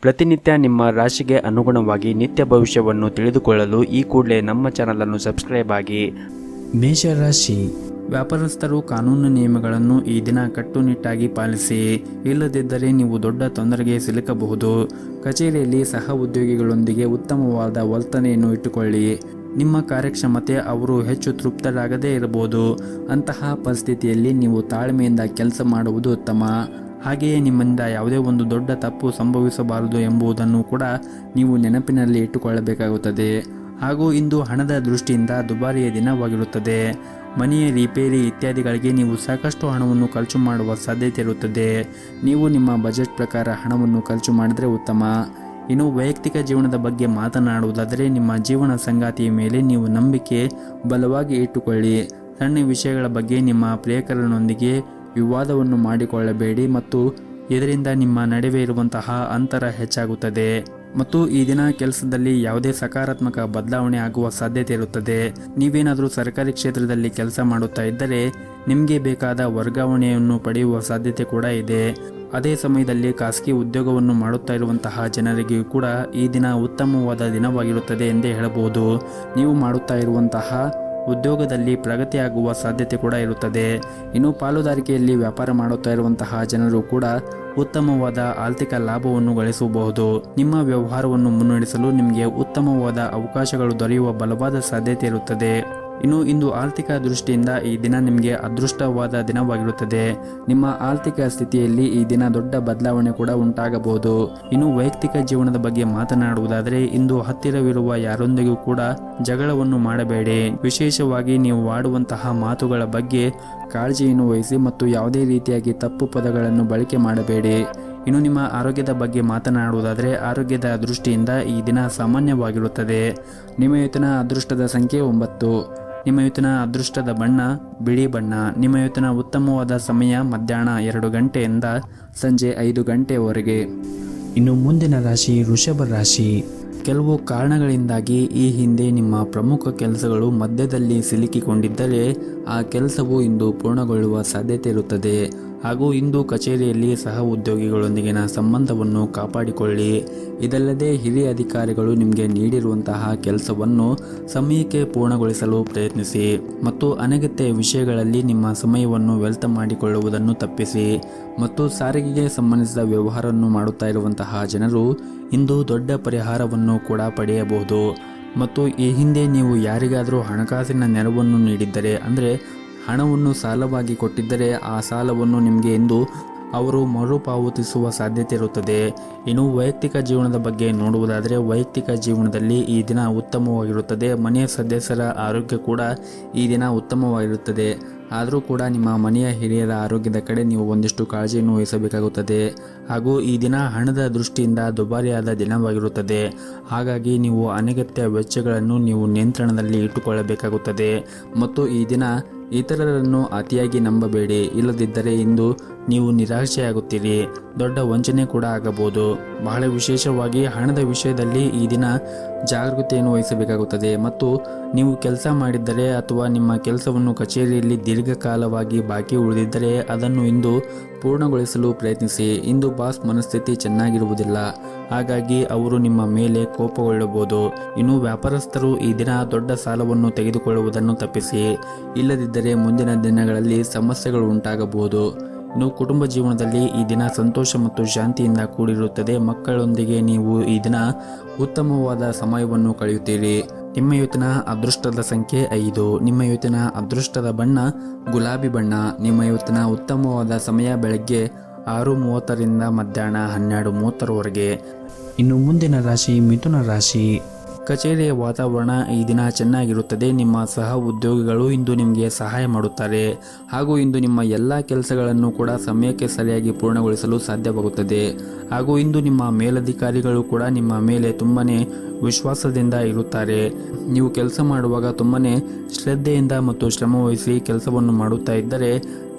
ಪ್ರತಿನಿತ್ಯ ನಿಮ್ಮ ರಾಶಿಗೆ ಅನುಗುಣವಾಗಿ ನಿತ್ಯ ಭವಿಷ್ಯವನ್ನು ತಿಳಿದುಕೊಳ್ಳಲು ಈ ಕೂಡಲೇ ನಮ್ಮ ಚಾನಲನ್ನು ಸಬ್ಸ್ಕ್ರೈಬ್ ಆಗಿ. ಮೇಷರಾಶಿ, ವ್ಯಾಪಾರಸ್ಥರು ಕಾನೂನು ನಿಯಮಗಳನ್ನು ಈ ದಿನ ಕಟ್ಟುನಿಟ್ಟಾಗಿ ಪಾಲಿಸಿ, ಇಲ್ಲದಿದ್ದರೆ ನೀವು ದೊಡ್ಡ ತೊಂದರೆಗೆ ಸಿಲುಕಬಹುದು. ಕಚೇರಿಯಲ್ಲಿ ಸಹ ಉದ್ಯೋಗಿಗಳೊಂದಿಗೆ ಉತ್ತಮವಾದ ವರ್ತನೆಯನ್ನು ಇಟ್ಟುಕೊಳ್ಳಿ. ನಿಮ್ಮ ಕಾರ್ಯಕ್ಷಮತೆ ಅವರು ಹೆಚ್ಚು ತೃಪ್ತರಾಗದೇ ಇರಬಹುದು. ಅಂತಹ ಪರಿಸ್ಥಿತಿಯಲ್ಲಿ ನೀವು ತಾಳ್ಮೆಯಿಂದ ಕೆಲಸ ಮಾಡುವುದು ಉತ್ತಮ. ಹಾಗೆಯೇ ನಿಮ್ಮಿಂದ ಯಾವುದೇ ಒಂದು ದೊಡ್ಡ ತಪ್ಪು ಸಂಭವಿಸಬಾರದು ಎಂಬುದನ್ನು ಕೂಡ ನೀವು ನೆನಪಿನಲ್ಲಿ ಇಟ್ಟುಕೊಳ್ಳಬೇಕಾಗುತ್ತದೆ. ಹಾಗೂ ಇಂದು ಹಣದ ದೃಷ್ಟಿಯಿಂದ ದುಬಾರಿಯ ದಿನವಾಗಿರುತ್ತದೆ. ಮನೆಯ ರಿಪೇರಿ ಇತ್ಯಾದಿಗಳಿಗೆ ನೀವು ಸಾಕಷ್ಟು ಹಣವನ್ನು ಖರ್ಚು ಮಾಡುವ ಸಾಧ್ಯತೆ ಇರುತ್ತದೆ. ನೀವು ನಿಮ್ಮ ಬಜೆಟ್ ಪ್ರಕಾರ ಹಣವನ್ನು ಖರ್ಚು ಮಾಡಿದರೆ ಉತ್ತಮ. ಇನ್ನು ವೈಯಕ್ತಿಕ ಜೀವನದ ಬಗ್ಗೆ ಮಾತನಾಡುವುದಾದರೆ, ನಿಮ್ಮ ಜೀವನ ಸಂಗಾತಿಯ ಮೇಲೆ ನೀವು ನಂಬಿಕೆ ಬಲವಾಗಿ ಇಟ್ಟುಕೊಳ್ಳಿ. ಸಣ್ಣ ವಿಷಯಗಳ ಬಗ್ಗೆ ನಿಮ್ಮ ಪ್ರಿಯಕರನೊಂದಿಗೆ ವಿವಾದವನ್ನು ಮಾಡಿಕೊಳ್ಳಬೇಡಿ ಮತ್ತು ಇದರಿಂದ ನಿಮ್ಮ ನಡುವೆ ಇರುವಂತಹ ಅಂತರ ಹೆಚ್ಚಾಗುತ್ತದೆ. ಮತ್ತು ಈ ದಿನ ಕೆಲಸದಲ್ಲಿ ಯಾವುದೇ ಸಕಾರಾತ್ಮಕ ಬದಲಾವಣೆ ಆಗುವ ಸಾಧ್ಯತೆ ಇರುತ್ತದೆ. ನೀವೇನಾದರೂ ಸರ್ಕಾರಿ ಕ್ಷೇತ್ರದಲ್ಲಿ ಕೆಲಸ ಮಾಡುತ್ತಾ ಇದ್ದರೆ ನಿಮಗೆ ಬೇಕಾದ ವರ್ಗಾವಣೆಯನ್ನು ಪಡೆಯುವ ಸಾಧ್ಯತೆ ಕೂಡ ಇದೆ. ಅದೇ ಸಮಯದಲ್ಲಿ ಖಾಸಗಿ ಉದ್ಯೋಗವನ್ನು ಮಾಡುತ್ತಾ ಇರುವಂತಹ ಜನರಿಗೂ ಕೂಡ ಈ ದಿನ ಉತ್ತಮವಾದ ದಿನವಾಗಿರುತ್ತದೆ ಎಂದೇ ಹೇಳಬಹುದು. ನೀವು ಮಾಡುತ್ತಾ ಇರುವಂತಹ ಉದ್ಯೋಗದಲ್ಲಿ ಪ್ರಗತಿಯಾಗುವ ಸಾಧ್ಯತೆ ಕೂಡ ಇರುತ್ತದೆ. ಇನ್ನು ಪಾಲುದಾರಿಕೆಯಲ್ಲಿ ವ್ಯಾಪಾರ ಮಾಡುತ್ತಾ ಇರುವಂತಹ ಜನರು ಕೂಡ ಉತ್ತಮವಾದ ಆರ್ಥಿಕ ಲಾಭವನ್ನು ಗಳಿಸಬಹುದು. ನಿಮ್ಮ ವ್ಯವಹಾರವನ್ನು ಮುನ್ನಡೆಸಲು ನಿಮಗೆ ಉತ್ತಮವಾದ ಅವಕಾಶಗಳು ದೊರೆಯುವ ಬಲವಾದ ಸಾಧ್ಯತೆ ಇರುತ್ತದೆ. ಇನ್ನು ಇಂದು ಆರ್ಥಿಕ ದೃಷ್ಟಿಯಿಂದ ಈ ದಿನ ನಿಮಗೆ ಅದೃಷ್ಟವಾದ ದಿನವಾಗಿರುತ್ತದೆ. ನಿಮ್ಮ ಆರ್ಥಿಕ ಸ್ಥಿತಿಯಲ್ಲಿ ಈ ದಿನ ದೊಡ್ಡ ಬದಲಾವಣೆ ಕೂಡ ಉಂಟಾಗಬಹುದು. ಇನ್ನು ವೈಯಕ್ತಿಕ ಜೀವನದ ಬಗ್ಗೆ ಮಾತನಾಡುವುದಾದರೆ, ಇಂದು ಹತ್ತಿರವಿರುವ ಯಾರೊಂದಿಗೂ ಕೂಡ ಜಗಳವನ್ನು ಮಾಡಬೇಡಿ. ವಿಶೇಷವಾಗಿ ನೀವು ಆಡುವಂತಹ ಮಾತುಗಳ ಬಗ್ಗೆ ಕಾಳಜಿಯನ್ನು ವಹಿಸಿ ಮತ್ತು ಯಾವುದೇ ರೀತಿಯಾಗಿ ತಪ್ಪು ಪದಗಳನ್ನು ಬಳಕೆ ಮಾಡಬೇಡಿ. ಇನ್ನು ನಿಮ್ಮ ಆರೋಗ್ಯದ ಬಗ್ಗೆ ಮಾತನಾಡುವುದಾದರೆ, ಆರೋಗ್ಯದ ದೃಷ್ಟಿಯಿಂದ ಈ ದಿನ ಸಾಮಾನ್ಯವಾಗಿರುತ್ತದೆ. ನಿಮ್ಮ ಇವತ್ತಿನ ಅದೃಷ್ಟದ ಸಂಖ್ಯೆ 9. ನಿಮ್ಮ ಇವತ್ತಿನ ಅದೃಷ್ಟದ ಬಣ್ಣ ಬಿಳಿ ಬಣ್ಣ. ನಿಮ್ಮ ಇವತ್ತಿನ ಉತ್ತಮವಾದ ಸಮಯ ಮಧ್ಯಾಹ್ನ 2 ಗಂಟೆಯಿಂದ ಸಂಜೆ 5 ಗಂಟೆಯವರೆಗೆ. ಇನ್ನು ಮುಂದಿನ ರಾಶಿ ವೃಷಭ ರಾಶಿ. ಕೆಲವು ಕಾರಣಗಳಿಂದಾಗಿ ಈ ಹಿಂದೆ ನಿಮ್ಮ ಪ್ರಮುಖ ಕೆಲಸಗಳು ಮಧ್ಯದಲ್ಲಿ ಸಿಲುಕಿಕೊಂಡಿದ್ದರೆ ಆ ಕೆಲಸವು ಇಂದು ಪೂರ್ಣಗೊಳ್ಳುವ ಸಾಧ್ಯತೆ ಇರುತ್ತದೆ. ಹಾಗೂ ಇಂದು ಕಚೇರಿಯಲ್ಲಿ ಸಹ ಉದ್ಯೋಗಿಗಳೊಂದಿಗಿನ ಸಂಬಂಧವನ್ನು ಕಾಪಾಡಿಕೊಳ್ಳಿ. ಇದಲ್ಲದೆ ಹಿರಿಯ ಅಧಿಕಾರಿಗಳು ನಿಮಗೆ ನೀಡಿರುವಂತಹ ಕೆಲಸವನ್ನು ಸಮಯಕ್ಕೆ ಪೂರ್ಣಗೊಳಿಸಲು ಪ್ರಯತ್ನಿಸಿ ಮತ್ತು ಅನಗತ್ಯ ವಿಷಯಗಳಲ್ಲಿ ನಿಮ್ಮ ಸಮಯವನ್ನು ವ್ಯರ್ಥ ಮಾಡಿಕೊಳ್ಳುವುದನ್ನು ತಪ್ಪಿಸಿ. ಮತ್ತು ಸಾರಿಗೆಗೆ ಸಂಬಂಧಿಸಿದ ವ್ಯವಹಾರವನ್ನು ಮಾಡುತ್ತಾ ಇರುವಂತಹ ಜನರು ಇಂದು ದೊಡ್ಡ ಪರಿಹಾರವನ್ನು ಕೂಡ ಪಡೆಯಬಹುದು. ಮತ್ತು ಈ ಹಿಂದೆ ನೀವು ಯಾರಿಗಾದರೂ ಹಣಕಾಸಿನ ನೆರವನ್ನು ನೀಡಿದ್ದರೆ, ಅಂದರೆ ಹಣವನ್ನು ಸಾಲವಾಗಿ ಕೊಟ್ಟಿದ್ದರೆ, ಆ ಸಾಲವನ್ನು ನಿಮಗೆ ಇಂದು ಅವರು ಮರುಪಾವತಿಸುವ ಸಾಧ್ಯತೆ ಇರುತ್ತದೆ. ಇನ್ನು ವೈಯಕ್ತಿಕ ಜೀವನದ ಬಗ್ಗೆ ನೋಡುವುದಾದರೆ, ವೈಯಕ್ತಿಕ ಜೀವನದಲ್ಲಿ ಈ ದಿನ ಉತ್ತಮವಾಗಿರುತ್ತದೆ. ಮನೆಯ ಸದಸ್ಯರ ಆರೋಗ್ಯ ಕೂಡ ಈ ದಿನ ಉತ್ತಮವಾಗಿರುತ್ತದೆ. ಆದರೂ ಕೂಡ ನಿಮ್ಮ ಮನೆಯ ಹಿರಿಯರ ಆರೋಗ್ಯದ ಕಡೆ ನೀವು ಒಂದಿಷ್ಟು ಕಾಳಜಿಯನ್ನು ವಹಿಸಬೇಕಾಗುತ್ತದೆ. ಹಾಗೂ ಈ ದಿನ ಹಣದ ದೃಷ್ಟಿಯಿಂದ ದುಬಾರಿಯಾದ ದಿನವಾಗಿರುತ್ತದೆ. ಹಾಗಾಗಿ ನೀವು ಅನಗತ್ಯ ವೆಚ್ಚಗಳನ್ನು ನೀವು ನಿಯಂತ್ರಣದಲ್ಲಿ ಇಟ್ಟುಕೊಳ್ಳಬೇಕಾಗುತ್ತದೆ. ಮತ್ತು ಈ ದಿನ ಇತರರನ್ನು ಅತಿಯಾಗಿ ನಂಬಬೇಡಿ. ಇಲ್ಲದಿದ್ದರೆ ಇಂದು ನೀವು ನಿರಾಶೆಯಾಗುತ್ತೀರಿ. ದೊಡ್ಡ ವಂಚನೆ ಕೂಡ ಆಗಬಹುದು. ಬಹಳ ವಿಶೇಷವಾಗಿ ಹಣದ ವಿಷಯದಲ್ಲಿ ಈ ದಿನ ಜಾಗರೂಕತೆಯನ್ನು ವಹಿಸಬೇಕಾಗುತ್ತದೆ. ಮತ್ತು ನೀವು ಕೆಲಸ ಮಾಡಿದ್ದರೆ ಅಥವಾ ನಿಮ್ಮ ಕೆಲಸವನ್ನು ಕಚೇರಿಯಲ್ಲಿ ದೀರ್ಘಕಾಲವಾಗಿ ಬಾಕಿ ಉಳಿದಿದ್ದರೆ ಅದನ್ನು ಇಂದು ಪೂರ್ಣಗೊಳಿಸಲು ಪ್ರಯತ್ನಿಸಿ. ಇಂದು ಬಾಸ್ ಮನಸ್ಥಿತಿ ಚೆನ್ನಾಗಿರುವುದಿಲ್ಲ. ಹಾಗಾಗಿ ಅವರು ನಿಮ್ಮ ಮೇಲೆ ಕೋಪಗೊಳ್ಳಬಹುದು. ಇನ್ನು ವ್ಯಾಪಾರಸ್ಥರು ಈ ದಿನ ದೊಡ್ಡ ಸಾಲವನ್ನು ತೆಗೆದುಕೊಳ್ಳುವುದನ್ನು ತಪ್ಪಿಸಿ. ಇಲ್ಲದಿದ್ದರೆ ಮುಂದಿನ ದಿನಗಳಲ್ಲಿ ಸಮಸ್ಯೆಗಳು ಉಂಟಾಗಬಹುದು. ಇನ್ನು ಕುಟುಂಬ ಜೀವನದಲ್ಲಿ ಈ ದಿನ ಸಂತೋಷ ಮತ್ತು ಶಾಂತಿಯಿಂದ ಕೂಡಿರುತ್ತದೆ. ಮಕ್ಕಳೊಂದಿಗೆ ನೀವು ಈ ದಿನ ಉತ್ತಮವಾದ ಸಮಯವನ್ನು ಕಳೆಯುತ್ತೀರಿ. ನಿಮ್ಮ ಇವತ್ತಿನ ಅದೃಷ್ಟದ ಸಂಖ್ಯೆ 5. ನಿಮ್ಮ ಇವತ್ತಿನ ಅದೃಷ್ಟದ ಬಣ್ಣ ಗುಲಾಬಿ ಬಣ್ಣ. ನಿಮ್ಮ ಇವತ್ತಿನ ಉತ್ತಮವಾದ ಸಮಯ ಬೆಳಗ್ಗೆ 6:30ರಿಂದ ಮಧ್ಯಾಹ್ನ 12:30ರವರೆಗೆ. ಇನ್ನು ಮುಂದಿನ ರಾಶಿ ಮಿಥುನ ರಾಶಿ. ಕಚೇರಿಯ ವಾತಾವರಣ ಈ ದಿನ ಚೆನ್ನಾಗಿರುತ್ತದೆ. ನಿಮ್ಮ ಸಹ ಉದ್ಯೋಗಿಗಳು ಇಂದು ನಿಮಗೆ ಸಹಾಯ ಮಾಡುತ್ತಾರೆ. ಹಾಗೂ ಇಂದು ನಿಮ್ಮ ಎಲ್ಲ ಕೆಲಸಗಳನ್ನು ಕೂಡ ಸಮಯಕ್ಕೆ ಸರಿಯಾಗಿ ಪೂರ್ಣಗೊಳಿಸಲು ಸಾಧ್ಯವಾಗುತ್ತದೆ. ಹಾಗೂ ಇಂದು ನಿಮ್ಮ ಮೇಲಧಿಕಾರಿಗಳು ಕೂಡ ನಿಮ್ಮ ಮೇಲೆ ತುಂಬನೇ ವಿಶ್ವಾಸದಿಂದ ಇರುತ್ತಾರೆ. ನೀವು ಕೆಲಸ ಮಾಡುವಾಗ ತುಂಬನೇ ಶ್ರದ್ಧೆಯಿಂದ ಮತ್ತು ಶ್ರಮವಹಿಸಿ ಕೆಲಸವನ್ನು ಮಾಡುತ್ತಾ ಇದ್ದರೆ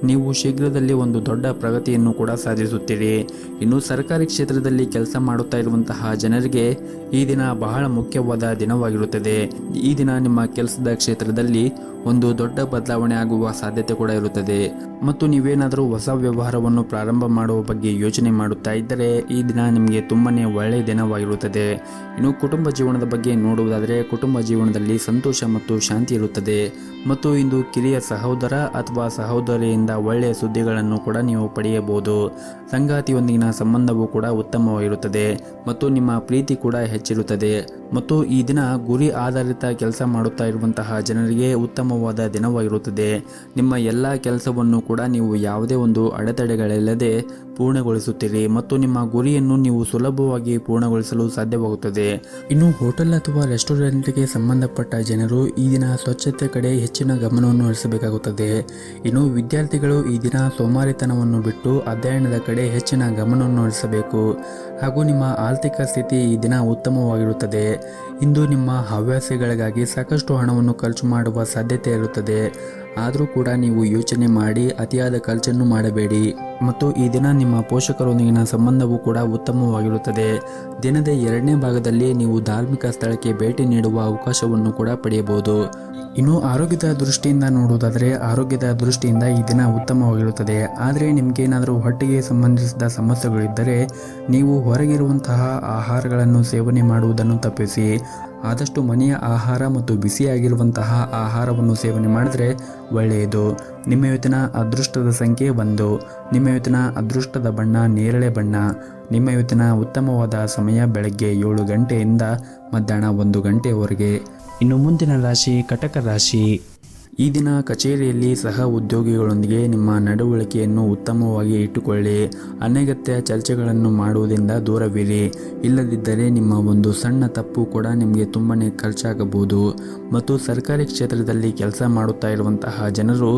ನೀವು ಶೀಘ್ರದಲ್ಲಿ ಒಂದು ದೊಡ್ಡ ಪ್ರಗತಿಯನ್ನು ಕೂಡ ಸಾಧಿಸುತ್ತೀರಿ. ಇನ್ನು ಸರ್ಕಾರಿ ಕ್ಷೇತ್ರದಲ್ಲಿ ಕೆಲಸ ಮಾಡುತ್ತಾ ಇರುವಂತಹ ಜನರಿಗೆ ಈ ದಿನ ಬಹಳ ಮುಖ್ಯವಾದ ದಿನವಾಗಿರುತ್ತದೆ. ಈ ದಿನ ನಿಮ್ಮ ಕೆಲಸದ ಕ್ಷೇತ್ರದಲ್ಲಿ ಒಂದು ದೊಡ್ಡ ಬದಲಾವಣೆ ಆಗುವ ಸಾಧ್ಯತೆ ಕೂಡ ಇರುತ್ತದೆ. ಮತ್ತು ನೀವೇನಾದರೂ ಹೊಸ ವ್ಯವಹಾರವನ್ನು ಪ್ರಾರಂಭ ಮಾಡುವ ಬಗ್ಗೆ ಯೋಚನೆ ಮಾಡುತ್ತಾ ಇದ್ದರೆ ಈ ದಿನ ನಿಮಗೆ ತುಂಬಾನೇ ಒಳ್ಳೆಯ ದಿನವಾಗಿರುತ್ತದೆ. ಇನ್ನು ಕುಟುಂಬ ಜೀವನದ ಬಗ್ಗೆ ನೋಡುವುದಾದರೆ ಕುಟುಂಬ ಜೀವನದಲ್ಲಿ ಸಂತೋಷ ಮತ್ತು ಶಾಂತಿ ಇರುತ್ತದೆ. ಮತ್ತು ಇಂದು ಕಿರಿಯ ಸಹೋದರ ಅಥವಾ ಸಹೋದರಿಯಿಂದ ಒಳ್ಳೆಯ ಸುದ್ದಿಗಳನ್ನು ಕೂಡ ನೀವು ಪಡೆಯಬಹುದು. ಸಂಗಾತಿಯೊಂದಿಗಿನ ಸಂಬಂಧವು ಕೂಡ ಉತ್ತಮವಾಗಿರುತ್ತದೆ ಮತ್ತು ನಿಮ್ಮ ಪ್ರೀತಿ ಕೂಡ ಹೆಚ್ಚಿರುತ್ತದೆ. ಮತ್ತು ಈ ದಿನ ಗುರಿ ಆಧಾರಿತ ಕೆಲಸ ಮಾಡುತ್ತಾ ಇರುವಂತಹ ಜನರಿಗೆ ಉತ್ತಮವಾದ ದಿನವಾಗಿರುತ್ತದೆ. ನಿಮ್ಮ ಎಲ್ಲ ಕೆಲಸವನ್ನು ಕೂಡ ನೀವು ಯಾವುದೇ ಒಂದು ಅಡೆತಡೆಗಳಿಲ್ಲದೆ ಪೂರ್ಣಗೊಳಿಸುತ್ತೀರಿ ಮತ್ತು ನಿಮ್ಮ ಗುರಿಯನ್ನು ನೀವು ಸುಲಭವಾಗಿ ಪೂರ್ಣಗೊಳಿಸಲು ಸಾಧ್ಯವಾಗುತ್ತದೆ. ಇನ್ನು ಹೋಟೆಲ್ ಅಥವಾ ರೆಸ್ಟೋರೆಂಟ್ಗೆ ಸಂಬಂಧಪಟ್ಟ ಜನರು ಈ ದಿನ ಸ್ವಚ್ಛತೆ ಕಡೆ ಹೆಚ್ಚಿನ ಗಮನವನ್ನು ಹರಿಸಬೇಕಾಗುತ್ತದೆ. ಇನ್ನು ವಿದ್ಯಾರ್ಥಿಗಳು ಈ ದಿನ ಸೋಮಾರಿತನವನ್ನು ಬಿಟ್ಟು ಅಧ್ಯಯನದ ಕಡೆ ಹೆಚ್ಚಿನ ಗಮನವನ್ನು ಹರಿಸಬೇಕು. ಹಾಗೂ ನಿಮ್ಮ ಆರ್ಥಿಕ ಸ್ಥಿತಿ ಈ ದಿನ ಉತ್ತಮವಾಗಿರುತ್ತದೆ. ಇಂದು ನಿಮ್ಮ ಹವ್ಯಾಸಗಳಿಗಾಗಿ ಸಾಕಷ್ಟು ಹಣವನ್ನು ಖರ್ಚು ಮಾಡುವ ಸಾಧ್ಯತೆ ಇರುತ್ತದೆ. ಆದರೂ ಕೂಡ ನೀವು ಯೋಚನೆ ಮಾಡಿ ಅತಿಯಾದ ಖರ್ಚನ್ನು ಮಾಡಬೇಡಿ. ಮತ್ತು ಈ ದಿನ ನಿಮ್ಮ ಪೋಷಕರೊಂದಿಗಿನ ಸಂಬಂಧವೂ ಕೂಡ ಉತ್ತಮವಾಗಿರುತ್ತದೆ. ದಿನದ 2ನೇ ಭಾಗದಲ್ಲಿ ನೀವು ಧಾರ್ಮಿಕ ಸ್ಥಳಕ್ಕೆ ಭೇಟಿ ನೀಡುವ ಅವಕಾಶವನ್ನು ಕೂಡ ಪಡೆಯಬಹುದು. ಇನ್ನು ಆರೋಗ್ಯದ ದೃಷ್ಟಿಯಿಂದ ನೋಡುವುದಾದರೆ ಆರೋಗ್ಯದ ದೃಷ್ಟಿಯಿಂದ ಈ ದಿನ ಉತ್ತಮವಾಗಿರುತ್ತದೆ. ಆದರೆ ನಿಮಗೇನಾದರೂ ಹೊಟ್ಟೆಗೆ ಸಂಬಂಧಿಸಿದ ಸಮಸ್ಯೆಗಳಿದ್ದರೆ ನೀವು ಹೊರಗಿರುವಂತಹ ಆಹಾರಗಳನ್ನು ಸೇವನೆ ಮಾಡುವುದನ್ನು ತಪ್ಪಿಸಿ. ಆದಷ್ಟು ಮನೆಯ ಆಹಾರ ಮತ್ತು ಬಿಸಿಯಾಗಿರುವಂತಹ ಆಹಾರವನ್ನು ಸೇವನೆ ಮಾಡಿದರೆ ಒಳ್ಳೆಯದು. ನಿಮ್ಮ ಇವತ್ತಿನ ಅದೃಷ್ಟದ ಸಂಖ್ಯೆ 1. ನಿಮ್ಮ ಇವತ್ತಿನ ಅದೃಷ್ಟದ ಬಣ್ಣ ನೇರಳೆ ಬಣ್ಣ. ನಿಮ್ಮ ಇವತ್ತಿನ ಉತ್ತಮವಾದ ಸಮಯ ಬೆಳಗ್ಗೆ 7 ಗಂಟೆಯಿಂದ ಮಧ್ಯಾಹ್ನ 1 ಗಂಟೆಯವರೆಗೆ. ಇನ್ನು ಮುಂದಿನ ರಾಶಿ ಕಟಕ ರಾಶಿ. ಈ ದಿನ ಕಚೇರಿಯಲ್ಲಿ ಸಹ ಉದ್ಯೋಗಿಗಳೊಂದಿಗೆ ನಿಮ್ಮ ನಡವಳಿಕೆಯನ್ನು ಉತ್ತಮವಾಗಿ ಇಟ್ಟುಕೊಳ್ಳಿ. ಅನಗತ್ಯ ಚರ್ಚೆಗಳನ್ನು ಮಾಡುವುದರಿಂದ ದೂರವಿರಿ. ಇಲ್ಲದಿದ್ದರೆ ನಿಮ್ಮ ಒಂದು ಸಣ್ಣ ತಪ್ಪು ಕೂಡ ನಿಮಗೆ ತುಂಬನೇ ಖರ್ಚಾಗಬಹುದು. ಮತ್ತು ಸರ್ಕಾರಿ ಕ್ಷೇತ್ರದಲ್ಲಿ ಕೆಲಸ ಮಾಡುತ್ತಾ ಇರುವಂತಹ ಜನರು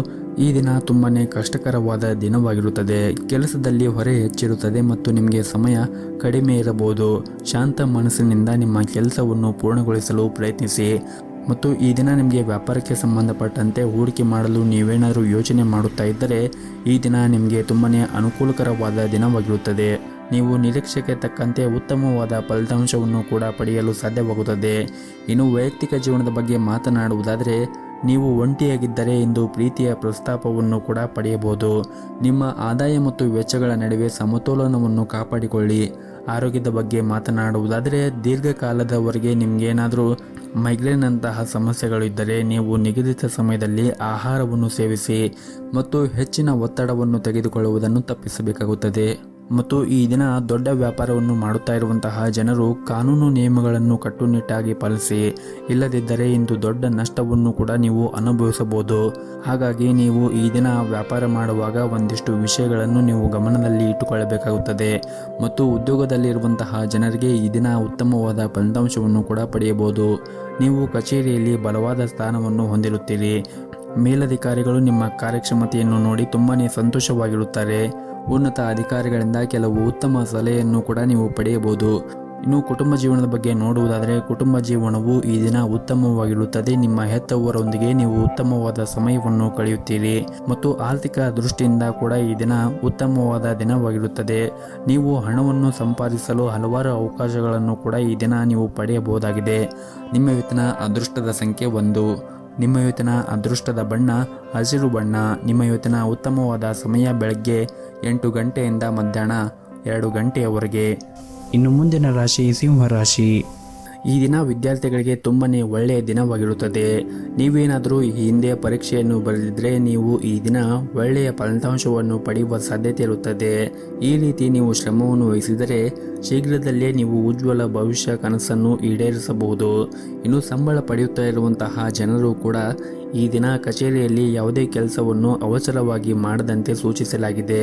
ಈ ದಿನ ತುಂಬನೇ ಕಷ್ಟಕರವಾದ ದಿನವಾಗಿರುತ್ತದೆ. ಕೆಲಸದಲ್ಲಿ ಹೊರೆ ಹೆಚ್ಚಿರುತ್ತದೆ ಮತ್ತು ನಿಮಗೆ ಸಮಯ ಕಡಿಮೆ ಇರಬಹುದು. ಶಾಂತ ಮನಸ್ಸಿನಿಂದ ನಿಮ್ಮ ಕೆಲಸವನ್ನು ಪೂರ್ಣಗೊಳಿಸಲು ಪ್ರಯತ್ನಿಸಿ. ಮತ್ತು ಈ ದಿನ ನಿಮಗೆ ವ್ಯಾಪಾರಕ್ಕೆ ಸಂಬಂಧಪಟ್ಟಂತೆ ಹೂಡಿಕೆ ಮಾಡಲು ನೀವೇನಾದರೂ ಯೋಚನೆ ಮಾಡುತ್ತಾ ಇದ್ದರೆ ಈ ದಿನ ನಿಮಗೆ ತುಂಬನೇ ಅನುಕೂಲಕರವಾದ ದಿನವಾಗಿರುತ್ತದೆ. ನೀವು ನಿರೀಕ್ಷೆಗೆ ತಕ್ಕಂತೆ ಉತ್ತಮವಾದ ಫಲಿತಾಂಶವನ್ನು ಕೂಡ ಪಡೆಯಲು ಸಾಧ್ಯವಾಗುತ್ತದೆ. ಇನ್ನು ವೈಯಕ್ತಿಕ ಜೀವನದ ಬಗ್ಗೆ ಮಾತನಾಡುವುದಾದರೆ ನೀವು ಒಂಟಿಯಾಗಿದ್ದರೆ ಇಂದು ಪ್ರೀತಿಯ ಪ್ರಸ್ತಾಪವನ್ನು ಕೂಡ ಪಡೆಯಬಹುದು. ನಿಮ್ಮ ಆದಾಯ ಮತ್ತು ವೆಚ್ಚಗಳ ನಡುವೆ ಸಮತೋಲನವನ್ನು ಕಾಪಾಡಿಕೊಳ್ಳಿ. ಆರೋಗ್ಯದ ಬಗ್ಗೆ ಮಾತನಾಡುವುದಾದರೆ ದೀರ್ಘಕಾಲದವರೆಗೆ ನಿಮಗೇನಾದರೂ ಮೈಗ್ರೇನ್ ಅಂತಹ ಸಮಸ್ಯೆಗಳು ಇದ್ದರೆ ನೀವು ನಿಗದಿತ ಸಮಯದಲ್ಲಿ ಆಹಾರವನ್ನು ಸೇವಿಸಿ ಮತ್ತು ಹೆಚ್ಚಿನ ಒತ್ತಡವನ್ನು ತೆಗೆದುಕೊಳ್ಳುವುದನ್ನು ತಪ್ಪಿಸಬೇಕಾಗುತ್ತದೆ. ಮತ್ತು ಈ ದಿನ ದೊಡ್ಡ ವ್ಯಾಪಾರವನ್ನು ಮಾಡುತ್ತಾ ಇರುವಂತಹ ಜನರು ಕಾನೂನು ನಿಯಮಗಳನ್ನು ಕಟ್ಟುನಿಟ್ಟಾಗಿ ಪಾಲಿಸಿ. ಇಲ್ಲದಿದ್ದರೆ ಇಂದು ದೊಡ್ಡ ನಷ್ಟವನ್ನು ಕೂಡ ನೀವು ಅನುಭವಿಸಬಹುದು. ಹಾಗಾಗಿ ನೀವು ಈ ದಿನ ವ್ಯಾಪಾರ ಮಾಡುವಾಗ ಒಂದಿಷ್ಟು ವಿಷಯಗಳನ್ನು ನೀವು ಗಮನದಲ್ಲಿ ಇಟ್ಟುಕೊಳ್ಳಬೇಕಾಗುತ್ತದೆ. ಮತ್ತು ಉದ್ಯೋಗದಲ್ಲಿರುವಂತಹ ಜನರಿಗೆ ಈ ದಿನ ಉತ್ತಮವಾದ ಫಲಿತಾಂಶವನ್ನು ಕೂಡ ಪಡೆಯಬಹುದು. ನೀವು ಕಚೇರಿಯಲ್ಲಿ ಬಲವಾದ ಸ್ಥಾನವನ್ನು ಹೊಂದಿರುತ್ತೀರಿ. ಮೇಲಧಿಕಾರಿಗಳು ನಿಮ್ಮ ಕಾರ್ಯಕ್ಷಮತೆಯನ್ನು ನೋಡಿ ತುಂಬಾನೇ ಸಂತೋಷವಾಗಿರುತ್ತಾರೆ. ಉನ್ನತ ಅಧಿಕಾರಿಗಳಿಂದ ಕೆಲವು ಉತ್ತಮ ಸಲಹೆಯನ್ನು ಕೂಡ ನೀವು ಪಡೆಯಬಹುದು. ಇನ್ನು ಕುಟುಂಬ ಜೀವನದ ಬಗ್ಗೆ ನೋಡುವುದಾದರೆ ಕುಟುಂಬ ಜೀವನವು ಈ ದಿನ ಉತ್ತಮವಾಗಿರುತ್ತದೆ. ನಿಮ್ಮ ಹೆತ್ತವರೊಂದಿಗೆ ನೀವು ಉತ್ತಮವಾದ ಸಮಯವನ್ನು ಕಳೆಯುತ್ತೀರಿ. ಮತ್ತು ಆರ್ಥಿಕ ದೃಷ್ಟಿಯಿಂದ ಕೂಡ ಈ ದಿನ ಉತ್ತಮವಾದ ದಿನವಾಗಿರುತ್ತದೆ. ನೀವು ಹಣವನ್ನು ಸಂಪಾದಿಸಲು ಹಲವಾರು ಅವಕಾಶಗಳನ್ನು ಕೂಡ ಈ ದಿನ ನೀವು ಪಡೆಯಬಹುದಾಗಿದೆ. ನಿಮ್ಮ ಇವತ್ತಿನ ಅದೃಷ್ಟದ ಸಂಖ್ಯೆ 1. ನಿಮ್ಮ ಇವತ್ತಿನ ಅದೃಷ್ಟದ ಬಣ್ಣ ಹಸಿರು ಬಣ್ಣ. ನಿಮ್ಮ ಇವತ್ತಿನ ಉತ್ತಮವಾದ ಸಮಯ ಬೆಳಗ್ಗೆ 8 ಗಂಟೆಯಿಂದ ಮಧ್ಯಾಹ್ನ 2 ಗಂಟೆಯವರೆಗೆ. ಇನ್ನು ಮುಂದಿನ ರಾಶಿ ಸಿಂಹ ರಾಶಿ. ಈ ದಿನ ವಿದ್ಯಾರ್ಥಿಗಳಿಗೆ ತುಂಬನೇ ಒಳ್ಳೆಯ ದಿನವಾಗಿರುತ್ತದೆ. ನೀವೇನಾದರೂ ಈ ಹಿಂದೆ ಪರೀಕ್ಷೆಯನ್ನು ಬರೆದಿದ್ದರೆ ನೀವು ಈ ದಿನ ಒಳ್ಳೆಯ ಫಲಿತಾಂಶವನ್ನು ಪಡೆಯುವ ಸಾಧ್ಯತೆ ಇರುತ್ತದೆ. ಈ ರೀತಿ ನೀವು ಶ್ರಮವನ್ನು ವಹಿಸಿದರೆ ಶೀಘ್ರದಲ್ಲೇ ನೀವು ಉಜ್ವಲ ಭವಿಷ್ಯ ಕನಸನ್ನು ಈಡೇರಿಸಬಹುದು. ಇನ್ನು ಸಂಬಳ ಪಡೆಯುತ್ತಾ ಇರುವಂತಹ ಜನರು ಕೂಡ ಈ ದಿನ ಕಚೇರಿಯಲ್ಲಿ ಯಾವುದೇ ಕೆಲಸವನ್ನು ಅವಸರವಾಗಿ ಮಾಡದಂತೆ ಸೂಚಿಸಲಾಗಿದೆ.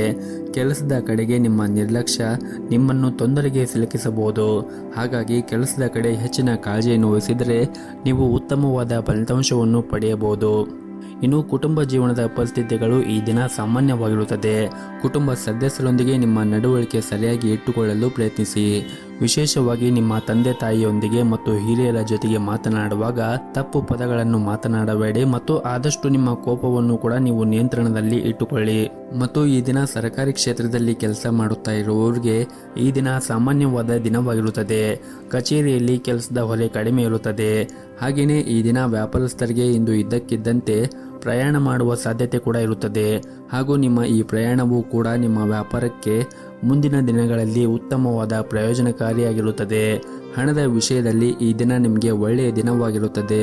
ಕೆಲಸದ ಕಡೆಗೆ ನಿಮ್ಮ ನಿರ್ಲಕ್ಷ್ಯ ನಿಮ್ಮನ್ನು ತೊಂದರೆಗೆ ಸಿಲುಕಿಸಬಹುದು. ಹಾಗಾಗಿ ಕೆಲಸದ ಕಡೆ ಹೆಚ್ಚಿನ ಕಾಳಜಿಯನ್ನು ವಹಿಸಿದರೆ ನೀವು ಉತ್ತಮವಾದ ಫಲಿತಾಂಶವನ್ನು ಪಡೆಯಬಹುದು. ಇನ್ನು ಕುಟುಂಬ ಜೀವನದ ಪರಿಸ್ಥಿತಿಗಳು ಈ ದಿನ ಸಾಮಾನ್ಯವಾಗಿರುತ್ತದೆ. ಕುಟುಂಬ ಸದಸ್ಯರೊಂದಿಗೆ ನಿಮ್ಮ ನಡವಳಿಕೆ ಸರಿಯಾಗಿ ಇಟ್ಟುಕೊಳ್ಳಲು ಪ್ರಯತ್ನಿಸಿ. ವಿಶೇಷವಾಗಿ ನಿಮ್ಮ ತಂದೆ ತಾಯಿಯೊಂದಿಗೆ ಮತ್ತು ಹಿರಿಯರ ಜೊತೆಗೆ ಮಾತನಾಡುವಾಗ ತಪ್ಪು ಪದಗಳನ್ನು ಮಾತನಾಡಬೇಡಿ ಮತ್ತು ಆದಷ್ಟು ನಿಮ್ಮ ಕೋಪವನ್ನು ಕೂಡ ನೀವು ನಿಯಂತ್ರಣದಲ್ಲಿ ಇಟ್ಟುಕೊಳ್ಳಿ. ಮತ್ತು ಈ ದಿನ ಸರ್ಕಾರಿ ಕ್ಷೇತ್ರದಲ್ಲಿ ಕೆಲಸ ಮಾಡುತ್ತಾ ಇರುವವರಿಗೆ ಈ ದಿನ ಸಾಮಾನ್ಯವಾದ ದಿನವಾಗಿರುತ್ತದೆ. ಕಚೇರಿಯಲ್ಲಿ ಕೆಲಸದ ಹೊರೆ ಕಡಿಮೆ ಇರುತ್ತದೆ. ಹಾಗೆಯೇ ಈ ದಿನ ವ್ಯಾಪಾರಸ್ಥರಿಗೆ ಇಂದು ಇದ್ದಕ್ಕಿದ್ದಂತೆ ಪ್ರಯಾಣ ಮಾಡುವ ಸಾಧ್ಯತೆ ಕೂಡ ಇರುತ್ತದೆ. ಹಾಗೂ ನಿಮ್ಮ ಈ ಪ್ರಯಾಣವು ಕೂಡ ನಿಮ್ಮ ವ್ಯಾಪಾರಕ್ಕೆ ಮುಂದಿನ ದಿನಗಳಲ್ಲಿ ಉತ್ತಮವಾದ ಪ್ರಯೋಜನಕಾರಿಯಾಗಿರುತ್ತದೆ. ಹಣದ ವಿಷಯದಲ್ಲಿ ಈ ದಿನ ನಿಮಗೆ ಒಳ್ಳೆಯ ದಿನವಾಗಿರುತ್ತದೆ.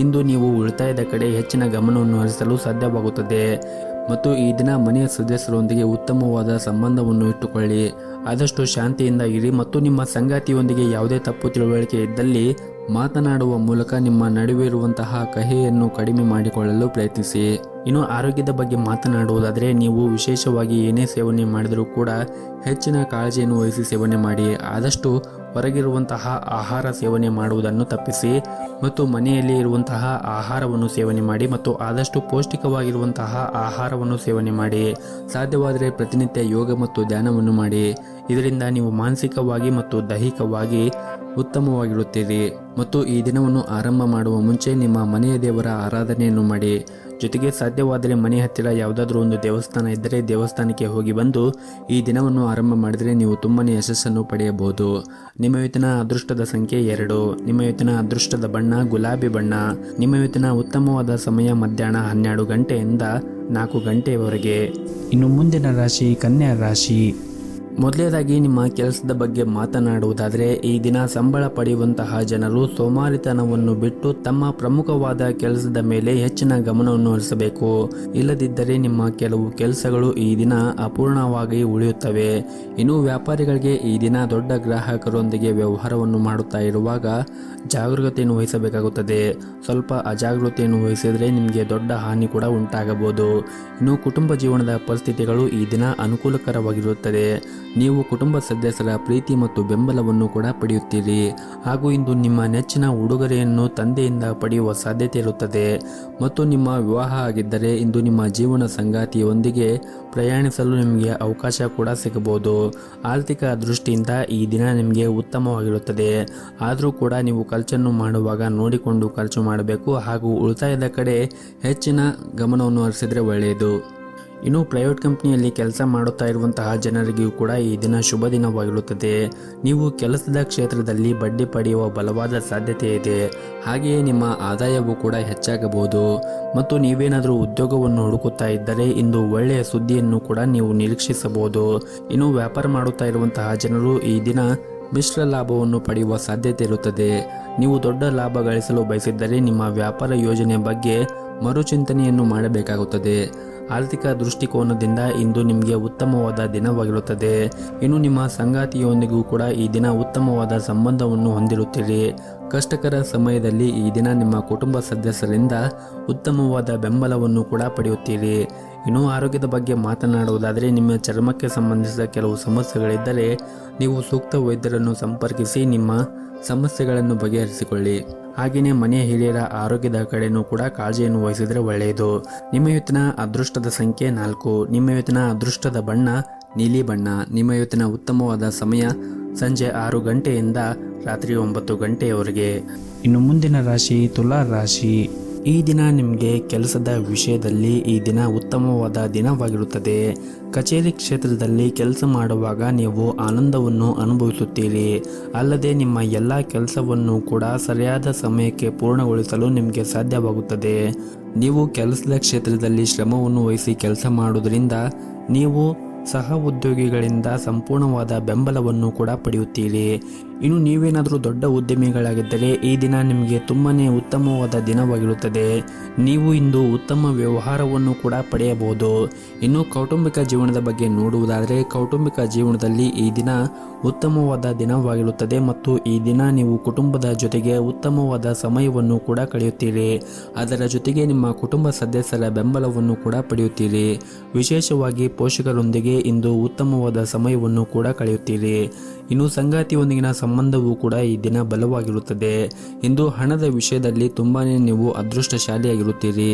ಇಂದು ನೀವು ಉಳಿತಾಯದ ಕಡೆ ಹೆಚ್ಚಿನ ಗಮನವನ್ನು ಹರಿಸಲು ಸಾಧ್ಯವಾಗುತ್ತದೆ. ಮತ್ತು ಈ ದಿನ ಮನೆಯ ಸದಸ್ಯರೊಂದಿಗೆ ಉತ್ತಮವಾದ ಸಂಬಂಧವನ್ನು ಇಟ್ಟುಕೊಳ್ಳಿ. ಆದಷ್ಟು ಶಾಂತಿಯಿಂದ ಇರಿ ಮತ್ತು ನಿಮ್ಮ ಸಂಗಾತಿಯೊಂದಿಗೆ ಯಾವುದೇ ತಪ್ಪು ತಿಳುವಳಿಕೆ ಇದ್ದಲ್ಲಿ ಮಾತನಾಡುವ ಮೂಲಕ ನಿಮ್ಮ ನಡುವೆ ಇರುವಂತಹ ಕಹಿಯನ್ನು ಕಡಿಮೆ ಮಾಡಿಕೊಳ್ಳಲು ಪ್ರಯತ್ನಿಸಿ. ಇನ್ನು ಆರೋಗ್ಯದ ಬಗ್ಗೆ ಮಾತನಾಡುವುದಾದರೆ ನೀವು ವಿಶೇಷವಾಗಿ ಏನೇ ಸೇವನೆ ಮಾಡಿದರೂ ಕೂಡ ಹೆಚ್ಚಿನ ಕಾಳಜಿಯನ್ನು ವಹಿಸಿ ಸೇವನೆ ಮಾಡಿ. ಆದಷ್ಟು ಹೊರಗಿರುವಂತಹ ಆಹಾರ ಸೇವನೆ ಮಾಡುವುದನ್ನು ತಪ್ಪಿಸಿ ಮತ್ತು ಮನೆಯಲ್ಲಿ ಇರುವಂತಹ ಆಹಾರವನ್ನು ಸೇವನೆ ಮಾಡಿ ಮತ್ತು ಆದಷ್ಟು ಪೌಷ್ಟಿಕವಾಗಿರುವಂತಹ ಆಹಾರವನ್ನು ಸೇವನೆ ಮಾಡಿ. ಸಾಧ್ಯವಾದರೆ ಪ್ರತಿನಿತ್ಯ ಯೋಗ ಮತ್ತು ಧ್ಯಾನವನ್ನು ಮಾಡಿ. ಇದರಿಂದ ನೀವು ಮಾನಸಿಕವಾಗಿ ಮತ್ತು ದೈಹಿಕವಾಗಿ ಉತ್ತಮವಾಗಿರುತ್ತೀರಿ. ಮತ್ತು ಈ ದಿನವನ್ನು ಆರಂಭ ಮಾಡುವ ಮುಂಚೆ ನಿಮ್ಮ ಮನೆಯ ದೇವರ ಆರಾಧನೆಯನ್ನು ಮಾಡಿ. ಜೊತೆಗೆ ಸಾಧ್ಯವಾದರೆ ಮನೆ ಹತ್ತಿರ ಯಾವುದಾದ್ರೂ ಒಂದು ದೇವಸ್ಥಾನ ಇದ್ದರೆ ದೇವಸ್ಥಾನಕ್ಕೆ ಹೋಗಿ ಬಂದು ಈ ದಿನವನ್ನು ಆರಂಭ ಮಾಡಿದರೆ ನೀವು ತುಂಬನೇ ಯಶಸ್ಸನ್ನು ಪಡೆಯಬಹುದು. ನಿಮ್ಮ ಇವತ್ತಿನ ಅದೃಷ್ಟದ ಸಂಖ್ಯೆ 2. ನಿಮ್ಮ ಇವತ್ತಿನ ಅದೃಷ್ಟದ ಬಣ್ಣ ಗುಲಾಬಿ ಬಣ್ಣ. ನಿಮ್ಮ ಇವತ್ತಿನ ಉತ್ತಮವಾದ ಸಮಯ ಮಧ್ಯಾಹ್ನ 12 ಗಂಟೆಯಿಂದ 4 ಗಂಟೆಯವರೆಗೆ. ಇನ್ನು ಮುಂದಿನ ರಾಶಿ ಕನ್ಯಾ ರಾಶಿ. ಮೊದಲನೇದಾಗಿ ನಿಮ್ಮ ಕೆಲಸದ ಬಗ್ಗೆ ಮಾತನಾಡುವುದಾದರೆ ಈ ದಿನ ಸಂಬಳ ಪಡೆಯುವಂತಹ ಜನರು ಸೋಮಾರಿತನವನ್ನು ಬಿಟ್ಟು ತಮ್ಮ ಪ್ರಮುಖವಾದ ಕೆಲಸದ ಮೇಲೆ ಹೆಚ್ಚಿನ ಗಮನವನ್ನು ಹರಿಸಬೇಕು. ಇಲ್ಲದಿದ್ದರೆ ನಿಮ್ಮ ಕೆಲವು ಕೆಲಸಗಳು ಈ ದಿನ ಅಪೂರ್ಣವಾಗಿ ಉಳಿಯುತ್ತವೆ. ಇನ್ನು ವ್ಯಾಪಾರಿಗಳಿಗೆ ಈ ದಿನ ದೊಡ್ಡ ಗ್ರಾಹಕರೊಂದಿಗೆ ವ್ಯವಹಾರವನ್ನು ಮಾಡುತ್ತಾ ಇರುವಾಗ ಜಾಗರೂಕತೆಯನ್ನು ವಹಿಸಬೇಕಾಗುತ್ತದೆ. ಸ್ವಲ್ಪ ಅಜಾಗರೂಕತೆಯನ್ನು ವಹಿಸಿದರೆ ನಿಮಗೆ ದೊಡ್ಡ ಹಾನಿ ಕೂಡ ಉಂಟಾಗಬಹುದು. ಇನ್ನು ಕುಟುಂಬ ಜೀವನದ ಪರಿಸ್ಥಿತಿಗಳು ಈ ದಿನ ಅನುಕೂಲಕರವಾಗಿರುತ್ತದೆ. ನೀವು ಕುಟುಂಬ ಸದಸ್ಯರ ಪ್ರೀತಿ ಮತ್ತು ಬೆಂಬಲವನ್ನು ಕೂಡ ಪಡೆಯುತ್ತೀರಿ. ಹಾಗೂ ಇಂದು ನಿಮ್ಮ ನೆಚ್ಚಿನ ಉಡುಗೊರೆಯನ್ನು ತಂದೆಯಿಂದ ಪಡೆಯುವ ಸಾಧ್ಯತೆ ಇರುತ್ತದೆ. ಮತ್ತು ನಿಮ್ಮ ವಿವಾಹ ಆಗಿದ್ದರೆ ಇಂದು ನಿಮ್ಮ ಜೀವನ ಸಂಗಾತಿಯೊಂದಿಗೆ ಪ್ರಯಾಣಿಸಲು ನಿಮಗೆ ಅವಕಾಶ ಕೂಡ ಸಿಗಬಹುದು. ಆರ್ಥಿಕ ದೃಷ್ಟಿಯಿಂದ ಈ ದಿನ ನಿಮಗೆ ಉತ್ತಮವಾಗಿರುತ್ತದೆ. ಆದರೂ ಕೂಡ ನೀವು ಖರ್ಚನ್ನು ಮಾಡುವಾಗ ನೋಡಿಕೊಂಡು ಖರ್ಚು ಮಾಡಬೇಕು ಹಾಗೂ ಉಳಿತಾಯದ ಕಡೆ ಹೆಚ್ಚಿನ ಗಮನವನ್ನು ಹರಿಸಿದರೆ ಒಳ್ಳೆಯದು. ಇನ್ನು ಪ್ರೈವೇಟ್ ಕಂಪ್ನಿಯಲ್ಲಿ ಕೆಲಸ ಮಾಡುತ್ತಾ ಇರುವಂತಹ ಜನರಿಗೂ ಕೂಡ ಈ ದಿನ ಶುಭ ದಿನವಾಗಿರುತ್ತದೆ. ನೀವು ಕೆಲಸದ ಕ್ಷೇತ್ರದಲ್ಲಿ ಬಡ್ಡಿ ಪಡೆಯುವ ಬಲವಾದ ಸಾಧ್ಯತೆ ಇದೆ. ಹಾಗೆಯೇ ನಿಮ್ಮ ಆದಾಯವೂ ಕೂಡ ಹೆಚ್ಚಾಗಬಹುದು. ಮತ್ತು ನೀವೇನಾದರೂ ಉದ್ಯೋಗವನ್ನು ಹುಡುಕುತ್ತಾ ಇದ್ದರೆ ಇಂದು ಒಳ್ಳೆಯ ಸುದ್ದಿಯನ್ನು ಕೂಡ ನೀವು ನಿರೀಕ್ಷಿಸಬಹುದು. ಇನ್ನು ವ್ಯಾಪಾರ ಮಾಡುತ್ತಾ ಇರುವಂತಹ ಜನರು ಈ ದಿನ ಮಿಶ್ರ ಲಾಭವನ್ನು ಪಡೆಯುವ ಸಾಧ್ಯತೆ ಇರುತ್ತದೆ. ನೀವು ದೊಡ್ಡ ಲಾಭ ಗಳಿಸಲು ಬಯಸಿದ್ದರೆ ನಿಮ್ಮ ವ್ಯಾಪಾರ ಯೋಜನೆ ಬಗ್ಗೆ ಮರುಚಿಂತನೆಯನ್ನು ಮಾಡಬೇಕಾಗುತ್ತದೆ. ಆರ್ಥಿಕ ದೃಷ್ಟಿಕೋನದಿಂದ ಇಂದು ನಿಮಗೆ ಉತ್ತಮವಾದ ದಿನವಾಗಿರುತ್ತದೆ. ಇನ್ನು ನಿಮ್ಮ ಸಂಗಾತಿಯೊಂದಿಗೂ ಕೂಡ ಈ ದಿನ ಉತ್ತಮವಾದ ಸಂಬಂಧವನ್ನು ಹೊಂದಿರುತ್ತೀರಿ. ಕಷ್ಟಕರ ಸಮಯದಲ್ಲಿ ಈ ದಿನ ನಿಮ್ಮ ಕುಟುಂಬ ಸದಸ್ಯರಿಂದ ಉತ್ತಮವಾದ ಬೆಂಬಲವನ್ನು ಕೂಡ ಪಡೆಯುತ್ತೀರಿ. ಇನ್ನು ಆರೋಗ್ಯದ ಬಗ್ಗೆ ಮಾತನಾಡುವುದಾದರೆ ನಿಮ್ಮ ಚರ್ಮಕ್ಕೆ ಸಂಬಂಧಿಸಿದ ಕೆಲವು ಸಮಸ್ಯೆಗಳಿದ್ದರೆ ನೀವು ಸೂಕ್ತ ವೈದ್ಯರನ್ನು ಸಂಪರ್ಕಿಸಿ ನಿಮ್ಮ ಸಮಸ್ಯೆಗಳನ್ನು ಬಗೆಹರಿಸಿಕೊಳ್ಳಿ. ಹಾಗೆಯೇ ಮನೆಯ ಹಿರಿಯರ ಆರೋಗ್ಯದ ಕಡೆನೂ ಕೂಡ ಕಾಳಜಿಯನ್ನು ವಹಿಸಿದರೆ ಒಳ್ಳೆಯದು. ನಿಮ್ಮ ಇವತ್ತಿನ ಅದೃಷ್ಟದ ಸಂಖ್ಯೆ 4. ನಿಮ್ಮ ಇವತ್ತಿನ ಅದೃಷ್ಟದ ಬಣ್ಣ ನೀಲಿ ಬಣ್ಣ. ನಿಮ್ಮ ಇವತ್ತಿನ ಉತ್ತಮವಾದ ಸಮಯ ಸಂಜೆ 6 ಗಂಟೆಯಿಂದ ರಾತ್ರಿ 9 ಗಂಟೆಯವರೆಗೆ. ಇನ್ನು ಮುಂದಿನ ರಾಶಿ ತುಲಾ ರಾಶಿ. ಈ ದಿನ ನಿಮಗೆ ಕೆಲಸದ ವಿಷಯದಲ್ಲಿ ಈ ದಿನ ಉತ್ತಮವಾದ ದಿನವಾಗಿರುತ್ತದೆ. ಕಚೇರಿ ಕ್ಷೇತ್ರದಲ್ಲಿ ಕೆಲಸ ಮಾಡುವಾಗ ನೀವು ಆನಂದವನ್ನು ಅನುಭವಿಸುತ್ತೀರಿ. ಅಲ್ಲದೆ ನಿಮ್ಮ ಎಲ್ಲ ಕೆಲಸವನ್ನು ಕೂಡ ಸರಿಯಾದ ಸಮಯಕ್ಕೆ ಪೂರ್ಣಗೊಳಿಸಲು ನಿಮಗೆ ಸಾಧ್ಯವಾಗುತ್ತದೆ. ನೀವು ಕೆಲಸದ ಕ್ಷೇತ್ರದಲ್ಲಿ ಶ್ರಮವನ್ನು ವಹಿಸಿ ಕೆಲಸ ಮಾಡುವುದರಿಂದ ನೀವು ಸಹ ಉದ್ಯೋಗಿಗಳಿಂದ ಸಂಪೂರ್ಣವಾದ ಬೆಂಬಲವನ್ನು ಕೂಡ ಪಡೆಯುತ್ತೀರಿ. ಇನ್ನು ನೀವೇನಾದರೂ ದೊಡ್ಡ ಉದ್ಯಮಿಗಳಾಗಿದ್ದರೆ ಈ ದಿನ ನಿಮಗೆ ತುಂಬನೇ ಉತ್ತಮವಾದ ದಿನವಾಗಿರುತ್ತದೆ. ನೀವು ಇಂದು ಉತ್ತಮ ವ್ಯವಹಾರವನ್ನು ಕೂಡ ಪಡೆಯಬಹುದು. ಇನ್ನು ಕೌಟುಂಬಿಕ ಜೀವನದ ಬಗ್ಗೆ ನೋಡುವುದಾದರೆ ಕೌಟುಂಬಿಕ ಜೀವನದಲ್ಲಿ ಈ ದಿನ ಉತ್ತಮವಾದ ದಿನವಾಗಿರುತ್ತದೆ ಮತ್ತು ಈ ದಿನ ನೀವು ಕುಟುಂಬದ ಜೊತೆಗೆ ಉತ್ತಮವಾದ ಸಮಯವನ್ನು ಕೂಡ ಕಳೆಯುತ್ತೀರಿ. ಅದರ ಜೊತೆಗೆ ನಿಮ್ಮ ಕುಟುಂಬ ಸದಸ್ಯರ ಬೆಂಬಲವನ್ನು ಕೂಡ ಪಡೆಯುತ್ತೀರಿ. ವಿಶೇಷವಾಗಿ ಪೋಷಕರೊಂದಿಗೆ ಇಂದು ಉತ್ತಮವಾದ ಸಮಯವನ್ನು ಕೂಡ ಕಳೆಯುತ್ತೀರಿ. ಇನ್ನು ಸಂಗಾತಿಯೊಂದಿಗಿನ ಸಂಬಂಧವೂ ಕೂಡ ಈ ದಿನ ಬಲವಾಗಿರುತ್ತದೆ. ಇಂದು ಹಣದ ವಿಷಯದಲ್ಲಿ ತುಂಬಾನೇ ನೀವು ಅದೃಷ್ಟಶಾಲಿಯಾಗಿರುತ್ತೀರಿ.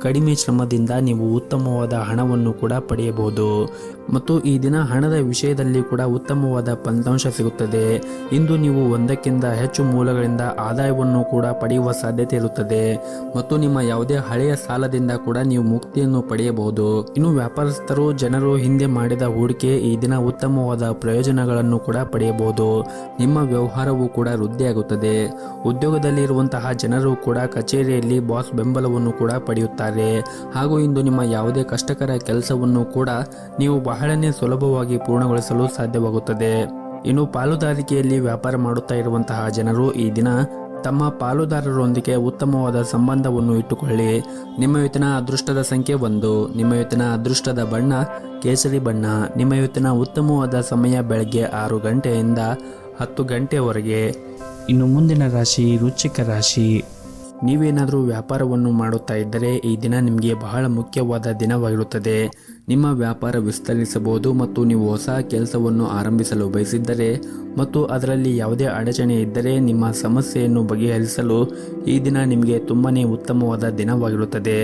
ಕಡಿಮೆ ಶ್ರಮದಿಂದ ನೀವು ಉತ್ತಮವಾದ ಹಣವನ್ನು ಕೂಡ ಪಡೆಯಬಹುದು ಮತ್ತು ಈ ದಿನ ಹಣದ ವಿಷಯದಲ್ಲಿ ಕೂಡ ಉತ್ತಮವಾದ ಫಲಿತಾಂಶ ಸಿಗುತ್ತದೆ. ಇಂದು ನೀವು ಒಂದಕ್ಕಿಂತ ಹೆಚ್ಚು ಮೂಲಗಳಿಂದ ಆದಾಯವನ್ನು ಕೂಡ ಪಡೆಯುವ ಸಾಧ್ಯತೆ ಇರುತ್ತದೆ ಮತ್ತು ನಿಮ್ಮ ಯಾವುದೇ ಹಳೆಯ ಸಾಲದಿಂದ ಕೂಡ ನೀವು ಮುಕ್ತಿಯನ್ನು ಪಡೆಯಬಹುದು. ಇನ್ನು ವ್ಯಾಪಾರಸ್ಥರು ಜನರು ಹಿಂದೆ ಮಾಡಿದ ಹೂಡಿಕೆ ಈ ದಿನ ಉತ್ತಮವಾದ ಪ್ರಯೋಜನಗಳನ್ನು ಕೂಡ ಪಡೆಯಬಹುದು. ನಿಮ್ಮ ವ್ಯವಹಾರವೂ ಕೂಡ ವೃದ್ಧಿಯಾಗುತ್ತದೆ. ಉದ್ಯೋಗದಲ್ಲಿ ಇರುವಂತಹ ಜನರು ಕೂಡ ಕಚೇರಿಯಲ್ಲಿ ಬಾಸ್ ಬೆಂಬಲವನ್ನು ಕೂಡ ಪಡೆಯುತ್ತಾರೆ ಹಾಗೂ ಇಂದು ನಿಮ್ಮ ಯಾವುದೇ ಕಷ್ಟಕರ ಕೆಲಸವನ್ನು ಕೂಡ ನೀವು ಬಹಳನೇ ಸುಲಭವಾಗಿ ಪೂರ್ಣಗೊಳಿಸಲು ಸಾಧ್ಯವಾಗುತ್ತದೆ. ಇನ್ನು ಪಾಲುದಾರಿಕೆಯಲ್ಲಿ ವ್ಯಾಪಾರ ಮಾಡುತ್ತಾ ಇರುವಂತಹ ಜನರು ಈ ದಿನ ತಮ್ಮ ಪಾಲುದಾರರೊಂದಿಗೆ ಉತ್ತಮವಾದ ಸಂಬಂಧವನ್ನು ಇಟ್ಟುಕೊಳ್ಳಿ. ನಿಮ್ಮ ಇವತ್ತಿನ ಅದೃಷ್ಟದ ಸಂಖ್ಯೆ 1. ನಿಮ್ಮ ಇವತ್ತಿನ ಅದೃಷ್ಟದ ಬಣ್ಣ ಕೇಸರಿ ಬಣ್ಣ. ನಿಮ್ಮ ಇವತ್ತಿನ ಉತ್ತಮವಾದ ಸಮಯ ಬೆಳಗ್ಗೆ 6 ಗಂಟೆಯಿಂದ 10 ಗಂಟೆವರೆಗೆ. ಇನ್ನು ಮುಂದಿನ ರಾಶಿ ವೃಶ್ಚಿಕ ರಾಶಿ. ನೀವೇನಾದರೂ ವ್ಯಾಪಾರವನ್ನು ಮಾಡುತ್ತಾ ಇದ್ದರೆ ಈ ದಿನ ನಿಮಗೆ ಬಹಳ ಮುಖ್ಯವಾದ ದಿನವಾಗಿರುತ್ತದೆ. ನಿಮ್ಮ ವ್ಯಾಪಾರ ವಿಸ್ತರಿಸಬಹುದು ಮತ್ತು ನೀವು ಹೊಸ ಕೆಲಸವನ್ನು ಆರಂಭಿಸಲು ಬಯಸಿದ್ದರೆ ಮತ್ತು ಅದರಲ್ಲಿ ಯಾವುದೇ ಅಡಚಣೆ ಇದ್ದರೆ ನಿಮ್ಮ ಸಮಸ್ಯೆಯನ್ನು ಬಗೆಹರಿಸಲು ಈ ದಿನ ನಿಮಗೆ ತುಂಬಾನೇ ಉತ್ತಮವಾದ ದಿನವಾಗಿರುತ್ತದೆ.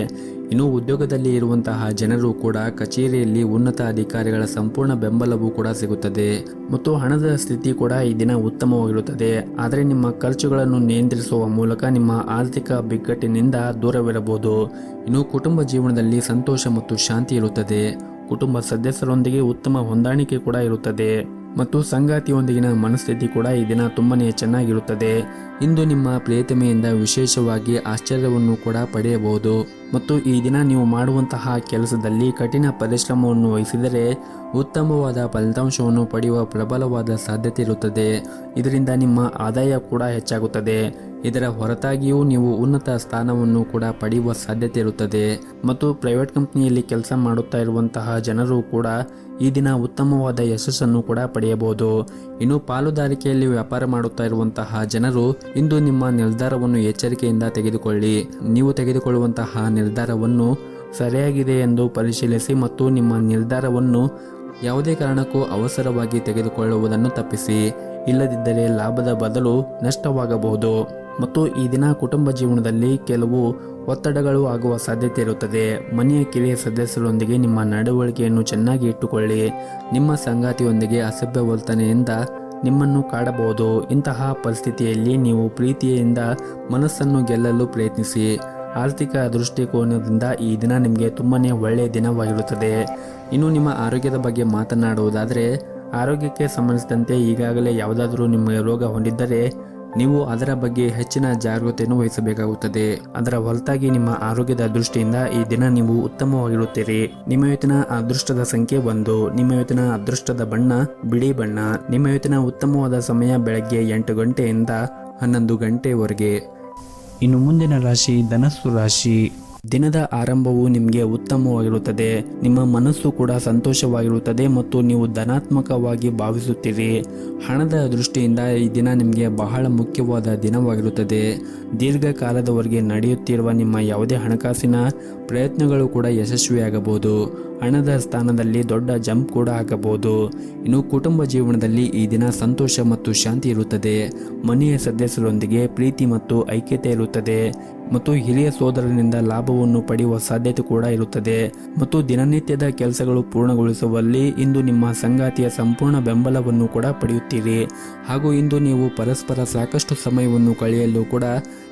ಇನ್ನು ಉದ್ಯೋಗದಲ್ಲಿ ಇರುವಂತಹ ಜನರು ಕೂಡ ಕಚೇರಿಯಲ್ಲಿ ಉನ್ನತ ಅಧಿಕಾರಿಗಳ ಸಂಪೂರ್ಣ ಬೆಂಬಲವೂ ಕೂಡ ಸಿಗುತ್ತದೆ ಮತ್ತು ಹಣದ ಸ್ಥಿತಿ ಕೂಡ ಈ ದಿನ ಉತ್ತಮವಾಗಿರುತ್ತದೆ. ಆದರೆ ನಿಮ್ಮ ಖರ್ಚುಗಳನ್ನು ನಿಯಂತ್ರಿಸುವ ಮೂಲಕ ನಿಮ್ಮ ಆರ್ಥಿಕ ಬಿಕ್ಕಟ್ಟಿನಿಂದ ದೂರವಿರಬಹುದು. ಇನ್ನು ಕುಟುಂಬ ಜೀವನದಲ್ಲಿ ಸಂತೋಷ ಮತ್ತು ಶಾಂತಿ ಇರುತ್ತದೆ. ಕುಟುಂಬ ಸದಸ್ಯರೊಂದಿಗೆ ಉತ್ತಮ ಹೊಂದಾಣಿಕೆ ಕೂಡ ಇರುತ್ತದೆ ಮತ್ತು ಸಂಗಾತಿಯೊಂದಿಗಿನ ಮನಸ್ಥಿತಿ ಕೂಡ ಈ ದಿನ ತುಂಬಾನೇ ಚೆನ್ನಾಗಿರುತ್ತದೆ. ಇಂದು ನಿಮ್ಮ ಪ್ರಿಯತಮೆಯಿಂದ ವಿಶೇಷವಾಗಿ ಆಶ್ಚರ್ಯವನ್ನು ಕೂಡ ಪಡೆಯಬಹುದು ಮತ್ತು ಈ ದಿನ ನೀವು ಮಾಡುವಂತಹ ಕೆಲಸದಲ್ಲಿ ಕಠಿಣ ಪರಿಶ್ರಮವನ್ನು ವಹಿಸಿದರೆ ಉತ್ತಮವಾದ ಫಲಿತಾಂಶವನ್ನು ಪಡೆಯುವ ಪ್ರಬಲವಾದ ಸಾಧ್ಯತೆ ಇರುತ್ತದೆ. ಇದರಿಂದ ನಿಮ್ಮ ಆದಾಯ ಕೂಡ ಹೆಚ್ಚಾಗುತ್ತದೆ. ಇದರ ಹೊರತಾಗಿಯೂ ನೀವು ಉನ್ನತ ಸ್ಥಾನವನ್ನು ಕೂಡ ಪಡೆಯುವ ಸಾಧ್ಯತೆ ಇರುತ್ತದೆ ಮತ್ತು ಪ್ರೈವೇಟ್ ಕಂಪನಿಯಲ್ಲಿ ಕೆಲಸ ಮಾಡುತ್ತಾ ಇರುವಂತಹ ಜನರು ಕೂಡ ಈ ದಿನ ಉತ್ತಮವಾದ ಯಶಸ್ಸನ್ನು ಕೂಡ ಪಡೆಯಬಹುದು. ಇನ್ನು ಪಾಲುದಾರಿಕೆಯಲ್ಲಿ ವ್ಯಾಪಾರ ಮಾಡುತ್ತಾ ಇರುವಂತಹ ಜನರು ಇಂದು ನಿಮ್ಮ ನಿರ್ಧಾರವನ್ನು ಎಚ್ಚರಿಕೆಯಿಂದ ತೆಗೆದುಕೊಳ್ಳಿ. ನೀವು ತೆಗೆದುಕೊಳ್ಳುವಂತಹ ನಿರ್ಧಾರವನ್ನು ಸರಿಯಾಗಿದೆ ಎಂದು ಪರಿಶೀಲಿಸಿ ಮತ್ತು ನಿಮ್ಮ ನಿರ್ಧಾರವನ್ನು ಯಾವುದೇ ಕಾರಣಕ್ಕೂ ಅವಸರವಾಗಿ ತೆಗೆದುಕೊಳ್ಳುವುದನ್ನು ತಪ್ಪಿಸಿ. ಇಲ್ಲದಿದ್ದರೆ ಲಾಭದ ಬದಲು ನಷ್ಟವಾಗಬಹುದು ಮತ್ತು ಈ ದಿನ ಕುಟುಂಬ ಜೀವನದಲ್ಲಿ ಕೆಲವು ಒತ್ತಡಗಳು ಆಗುವ ಸಾಧ್ಯತೆ ಇರುತ್ತದೆ. ಮನೆಯ ಕಿರಿಯ ಸದಸ್ಯರೊಂದಿಗೆ ನಿಮ್ಮ ನಡವಳಿಕೆಯನ್ನು ಚೆನ್ನಾಗಿ ಇಟ್ಟುಕೊಳ್ಳಿ. ನಿಮ್ಮ ಸಂಗಾತಿಯೊಂದಿಗೆ ಅಸಭ್ಯ ವರ್ತನೆಯಿಂದ ನಿಮ್ಮನ್ನು ಕಾಡಬಹುದು. ಇಂತಹ ಪರಿಸ್ಥಿತಿಯಲ್ಲಿ ನೀವು ಪ್ರೀತಿಯಿಂದ ಮನಸ್ಸನ್ನು ಗೆಲ್ಲಲು ಪ್ರಯತ್ನಿಸಿ. ಆರ್ಥಿಕ ದೃಷ್ಟಿಕೋನದಿಂದ ಈ ದಿನ ನಿಮಗೆ ತುಂಬಾನೇ ಒಳ್ಳೆಯ ದಿನವಾಗಿರುತ್ತದೆ. ಇನ್ನು ನಿಮ್ಮ ಆರೋಗ್ಯದ ಬಗ್ಗೆ ಮಾತನಾಡುವುದಾದರೆ ಆರೋಗ್ಯಕ್ಕೆ ಸಂಬಂಧಿಸಿದಂತೆ ಈಗಾಗಲೇ ಯಾವುದಾದರೂ ನಿಮಗೆ ರೋಗ ಹೊಂದಿದ್ದರೆ ನೀವು ಅದರ ಬಗ್ಗೆ ಹೆಚ್ಚಿನ ಜಾಗೃತೆಯನ್ನು ವಹಿಸಬೇಕಾಗುತ್ತದೆ. ಅದರ ಹೊರತಾಗಿ ನಿಮ್ಮ ಆರೋಗ್ಯದ ದೃಷ್ಟಿಯಿಂದ ಈ ದಿನ ನೀವು ಉತ್ತಮವಾಗಿರುತ್ತೀರಿ. ನಿಮ್ಮ ಇವತ್ತಿನ ಅದೃಷ್ಟದ ಸಂಖ್ಯೆ 1. ನಿಮ್ಮ ಇವತ್ತಿನ ಅದೃಷ್ಟದ ಬಣ್ಣ ಬಿಳಿ ಬಣ್ಣ. ನಿಮ್ಮ ಇವತ್ತಿನ ಉತ್ತಮವಾದ ಸಮಯ ಬೆಳಗ್ಗೆ 8 ಗಂಟೆಯಿಂದ 11 ಗಂಟೆವರೆಗೆ. ಇನ್ನು ಮುಂದಿನ ರಾಶಿ ಧನಸ್ಸು ರಾಶಿ. ದಿನದ ಆರಂಭವು ನಿಮಗೆ ಉತ್ತಮವಾಗಿರುತ್ತದೆ. ನಿಮ್ಮ ಮನಸ್ಸು ಕೂಡ ಸಂತೋಷವಾಗಿರುತ್ತದೆ ಮತ್ತು ನೀವು ಧನಾತ್ಮಕವಾಗಿ ಭಾವಿಸುತ್ತೀರಿ. ಹಣದ ದೃಷ್ಟಿಯಿಂದ ಈ ದಿನ ನಿಮಗೆ ಬಹಳ ಮುಖ್ಯವಾದ ದಿನವಾಗಿರುತ್ತದೆ. ದೀರ್ಘಕಾಲದವರೆಗೆ ನಡೆಯುತ್ತಿರುವ ನಿಮ್ಮ ಯಾವುದೇ ಹಣಕಾಸಿನ ಪ್ರಯತ್ನಗಳು ಕೂಡ ಯಶಸ್ವಿಯಾಗಬಹುದು. ಹಣದ ಸ್ಥಾನದಲ್ಲಿ ದೊಡ್ಡ ಜಂಪ್ ಕೂಡ ಆಗಬಹುದು. ಇನ್ನು ಕುಟುಂಬ ಜೀವನದಲ್ಲಿ ಈ ದಿನ ಸಂತೋಷ ಮತ್ತು ಶಾಂತಿ ಇರುತ್ತದೆ. ಮನೆಯ ಸದಸ್ಯರೊಂದಿಗೆ ಪ್ರೀತಿ ಮತ್ತು ಐಕ್ಯತೆ ಇರುತ್ತದೆ ಮತ್ತು ಹಿರಿಯ ಸೋದರನಿಂದ ಲಾಭವನ್ನು ಪಡೆಯುವ ಸಾಧ್ಯತೆ ಕೂಡ ಇರುತ್ತದೆ ಮತ್ತು ದಿನನಿತ್ಯದ ಕೆಲಸಗಳು ಪೂರ್ಣಗೊಳಿಸುವಲ್ಲಿ ಇಂದು ನಿಮ್ಮ ಸಂಗಾತಿಯ ಸಂಪೂರ್ಣ ಬೆಂಬಲವನ್ನು ಕೂಡ ಪಡೆಯುತ್ತೀರಿ ಹಾಗೂ ಇಂದು ನೀವು ಪರಸ್ಪರ ಸಾಕಷ್ಟು ಸಮಯವನ್ನು ಕಳೆಯಲು ಕೂಡ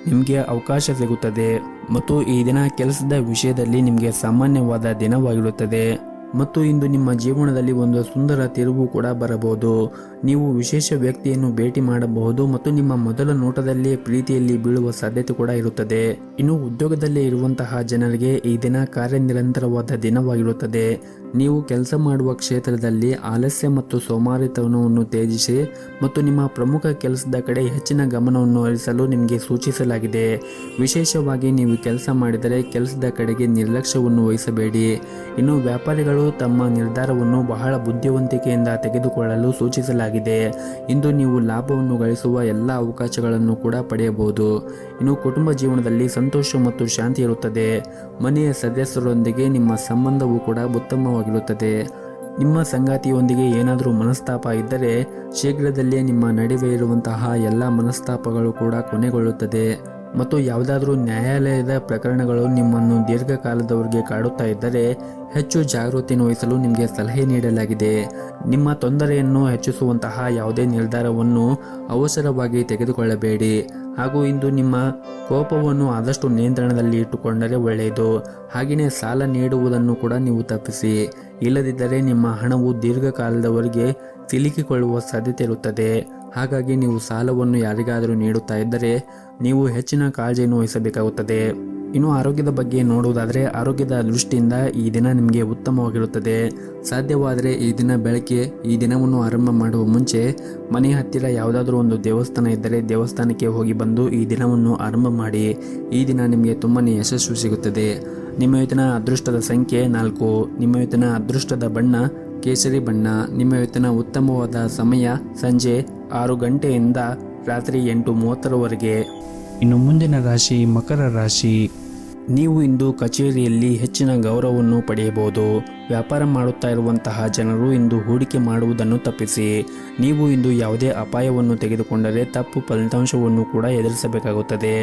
ನಿಮಗೆ ಅವಕಾಶ ಸಿಗುತ್ತದೆ ಮತ್ತು ಈ ದಿನ ಕೆಲಸದ ವಿಷಯದಲ್ಲಿ ನಿಮಗೆ ಸಾಮಾನ್ಯವಾದ ದಿನವಾಗಿರುತ್ತದೆ ಮತ್ತು ಇಂದು ನಿಮ್ಮ ಜೀವನದಲ್ಲಿ ಒಂದು ಸುಂದರ ತಿರುವು ಕೂಡ ಬರಬಹುದು. ನೀವು ವಿಶೇಷ ವ್ಯಕ್ತಿಯನ್ನು ಭೇಟಿ ಮಾಡಬಹುದು ಮತ್ತು ನಿಮ್ಮ ಮೊದಲ ನೋಟದಲ್ಲಿ ಪ್ರೀತಿಯಲ್ಲಿ ಬೀಳುವ ಸಾಧ್ಯತೆ ಕೂಡ ಇರುತ್ತದೆ. ಇನ್ನು ಉದ್ಯೋಗದಲ್ಲಿ ಇರುವಂತಹ ಜನರಿಗೆ ಈ ದಿನ ಕಾರ್ಯನಿರಂತರವಾದ ದಿನವಾಗಿರುತ್ತದೆ. ನೀವು ಕೆಲಸ ಮಾಡುವ ಕ್ಷೇತ್ರದಲ್ಲಿ ಆಲಸ್ಯ ಮತ್ತು ಸೋಮಾರಿತನವನ್ನು ತ್ಯಜಿಸಿ ಮತ್ತು ನಿಮ್ಮ ಪ್ರಮುಖ ಕೆಲಸದ ಕಡೆ ಹೆಚ್ಚಿನ ಗಮನವನ್ನು ಹರಿಸಲು ನಿಮಗೆ ಸೂಚಿಸಲಾಗಿದೆ. ವಿಶೇಷವಾಗಿ ನೀವು ಕೆಲಸ ಮಾಡಿದರೆ ಕೆಲಸದ ಕಡೆಗೆ ನಿರ್ಲಕ್ಷ್ಯವನ್ನು ವಹಿಸಬೇಡಿ. ಇನ್ನು ವ್ಯಾಪಾರಿಗಳು ತಮ್ಮ ನಿರ್ಧಾರವನ್ನು ಬಹಳ ಬುದ್ಧಿವಂತಿಕೆಯಿಂದ ತೆಗೆದುಕೊಳ್ಳಲು ಸೂಚಿಸಲಾಗಿದೆ. ಇಂದು ನೀವು ಲಾಭವನ್ನು ಗಳಿಸುವ ಎಲ್ಲ ಅವಕಾಶಗಳನ್ನು ಕೂಡ ಪಡೆಯಬಹುದು. ಇನ್ನು ಕುಟುಂಬ ಜೀವನದಲ್ಲಿ ಸಂತೋಷ ಮತ್ತು ಶಾಂತಿ ಇರುತ್ತದೆ. ಮನೆಯ ಸದಸ್ಯರೊಂದಿಗೆ ನಿಮ್ಮ ಸಂಬಂಧವೂ ಕೂಡ ಉತ್ತಮವಾಗಿರುತ್ತದೆ. ನಿಮ್ಮ ಸಂಗಾತಿಯೊಂದಿಗೆ ಏನಾದರೂ ಮನಸ್ತಾಪ ಇದ್ದರೆ ಶೀಘ್ರದಲ್ಲೇ ನಿಮ್ಮ ನಡುವೆ ಇರುವಂತಹ ಎಲ್ಲ ಮನಸ್ತಾಪಗಳು ಕೂಡ ಕೊನೆಗೊಳ್ಳುತ್ತದೆ. ಮತ್ತು ಯಾವುದಾದ್ರೂ ನ್ಯಾಯಾಲಯದ ಪ್ರಕರಣಗಳು ನಿಮ್ಮನ್ನು ದೀರ್ಘಕಾಲದವರೆಗೆ ಕಾಡುತ್ತಾ ಇದ್ದರೆ ಹೆಚ್ಚು ಜಾಗೃತಿಯನ್ನು ವಹಿಸಲು ನಿಮಗೆ ಸಲಹೆ ನೀಡಲಾಗಿದೆ. ನಿಮ್ಮ ತೊಂದರೆಯನ್ನು ಹೆಚ್ಚಿಸುವಂತಹ ಯಾವುದೇ ನಿರ್ಧಾರವನ್ನು ಅವಸರವಾಗಿ ತೆಗೆದುಕೊಳ್ಳಬೇಡಿ. ಹಾಗೂ ಇಂದು ನಿಮ್ಮ ಕೋಪವನ್ನು ಆದಷ್ಟು ನಿಯಂತ್ರಣದಲ್ಲಿ ಇಟ್ಟುಕೊಂಡರೆ ಒಳ್ಳೆಯದು. ಹಾಗೆಯೇ ಸಾಲ ನೀಡುವುದನ್ನು ಕೂಡ ನೀವು ತಪ್ಪಿಸಿ. ಇಲ್ಲದಿದ್ದರೆ ನಿಮ್ಮ ಹಣವು ದೀರ್ಘಕಾಲದವರೆಗೆ ಸಿಲುಕಿಕೊಳ್ಳುವ ಸಾಧ್ಯತೆ ಇರುತ್ತದೆ. ಹಾಗಾಗಿ ನೀವು ಸಾಲವನ್ನು ಯಾರಿಗಾದರೂ ನೀಡುತ್ತಾ ಇದ್ದರೆ ನೀವು ಹೆಚ್ಚಿನ ಕಾಳಜಿಯನ್ನು ವಹಿಸಬೇಕಾಗುತ್ತದೆ. ಇನ್ನು ಆರೋಗ್ಯದ ಬಗ್ಗೆ ನೋಡುವುದಾದರೆ ಆರೋಗ್ಯದ ದೃಷ್ಟಿಯಿಂದ ಈ ದಿನ ನಿಮಗೆ ಉತ್ತಮವಾಗಿರುತ್ತದೆ. ಸಾಧ್ಯವಾದರೆ ಈ ದಿನ ಬೆಳಗ್ಗೆ ಈ ದಿನವನ್ನು ಆರಂಭ ಮಾಡುವ ಮುಂಚೆ ಮನೆ ಹತ್ತಿರ ಯಾವುದಾದ್ರೂ ಒಂದು ದೇವಸ್ಥಾನ ಇದ್ದರೆ ದೇವಸ್ಥಾನಕ್ಕೆ ಹೋಗಿ ಬಂದು ಈ ದಿನವನ್ನು ಆರಂಭ ಮಾಡಿ. ಈ ದಿನ ನಿಮಗೆ ತುಂಬಾ ಯಶಸ್ಸು ಸಿಗುತ್ತದೆ. ನಿಮ್ಮ ಇವತ್ತಿನ ಅದೃಷ್ಟದ ಸಂಖ್ಯೆ 4. ನಿಮ್ಮ ಇವತ್ತಿನ ಅದೃಷ್ಟದ ಬಣ್ಣ ಕೇಸರಿ ಬಣ್ಣ. ನಿಮ್ಮ ಇವತ್ತಿನ ಉತ್ತಮವಾದ ಸಮಯ ಸಂಜೆ 6 ಗಂಟೆಯಿಂದ ರಾತ್ರಿ 8:30ರವರೆಗೆ. ಇನ್ನು ಮುಂದಿನ ರಾಶಿ ಮಕರ ರಾಶಿ. ನೀವು ಇಂದು ಕಚೇರಿಯಲ್ಲಿ ಹೆಚ್ಚಿನ ಗೌರವವನ್ನು ಪಡೆಯಬಹುದು. ವ್ಯಾಪಾರ ಮಾಡುತ್ತಾ ಇರುವಂತಹ ಜನರು ಇಂದು ಹೂಡಿಕೆ ಮಾಡುವುದನ್ನು ತಪ್ಪಿಸಿ. ನೀವು ಇಂದು ಯಾವುದೇ ಅಪಾಯವನ್ನು ತೆಗೆದುಕೊಂಡರೆ ತಪ್ಪು ಫಲಿತಾಂಶವನ್ನು ಕೂಡ ಎದುರಿಸಬೇಕಾಗುತ್ತದೆ.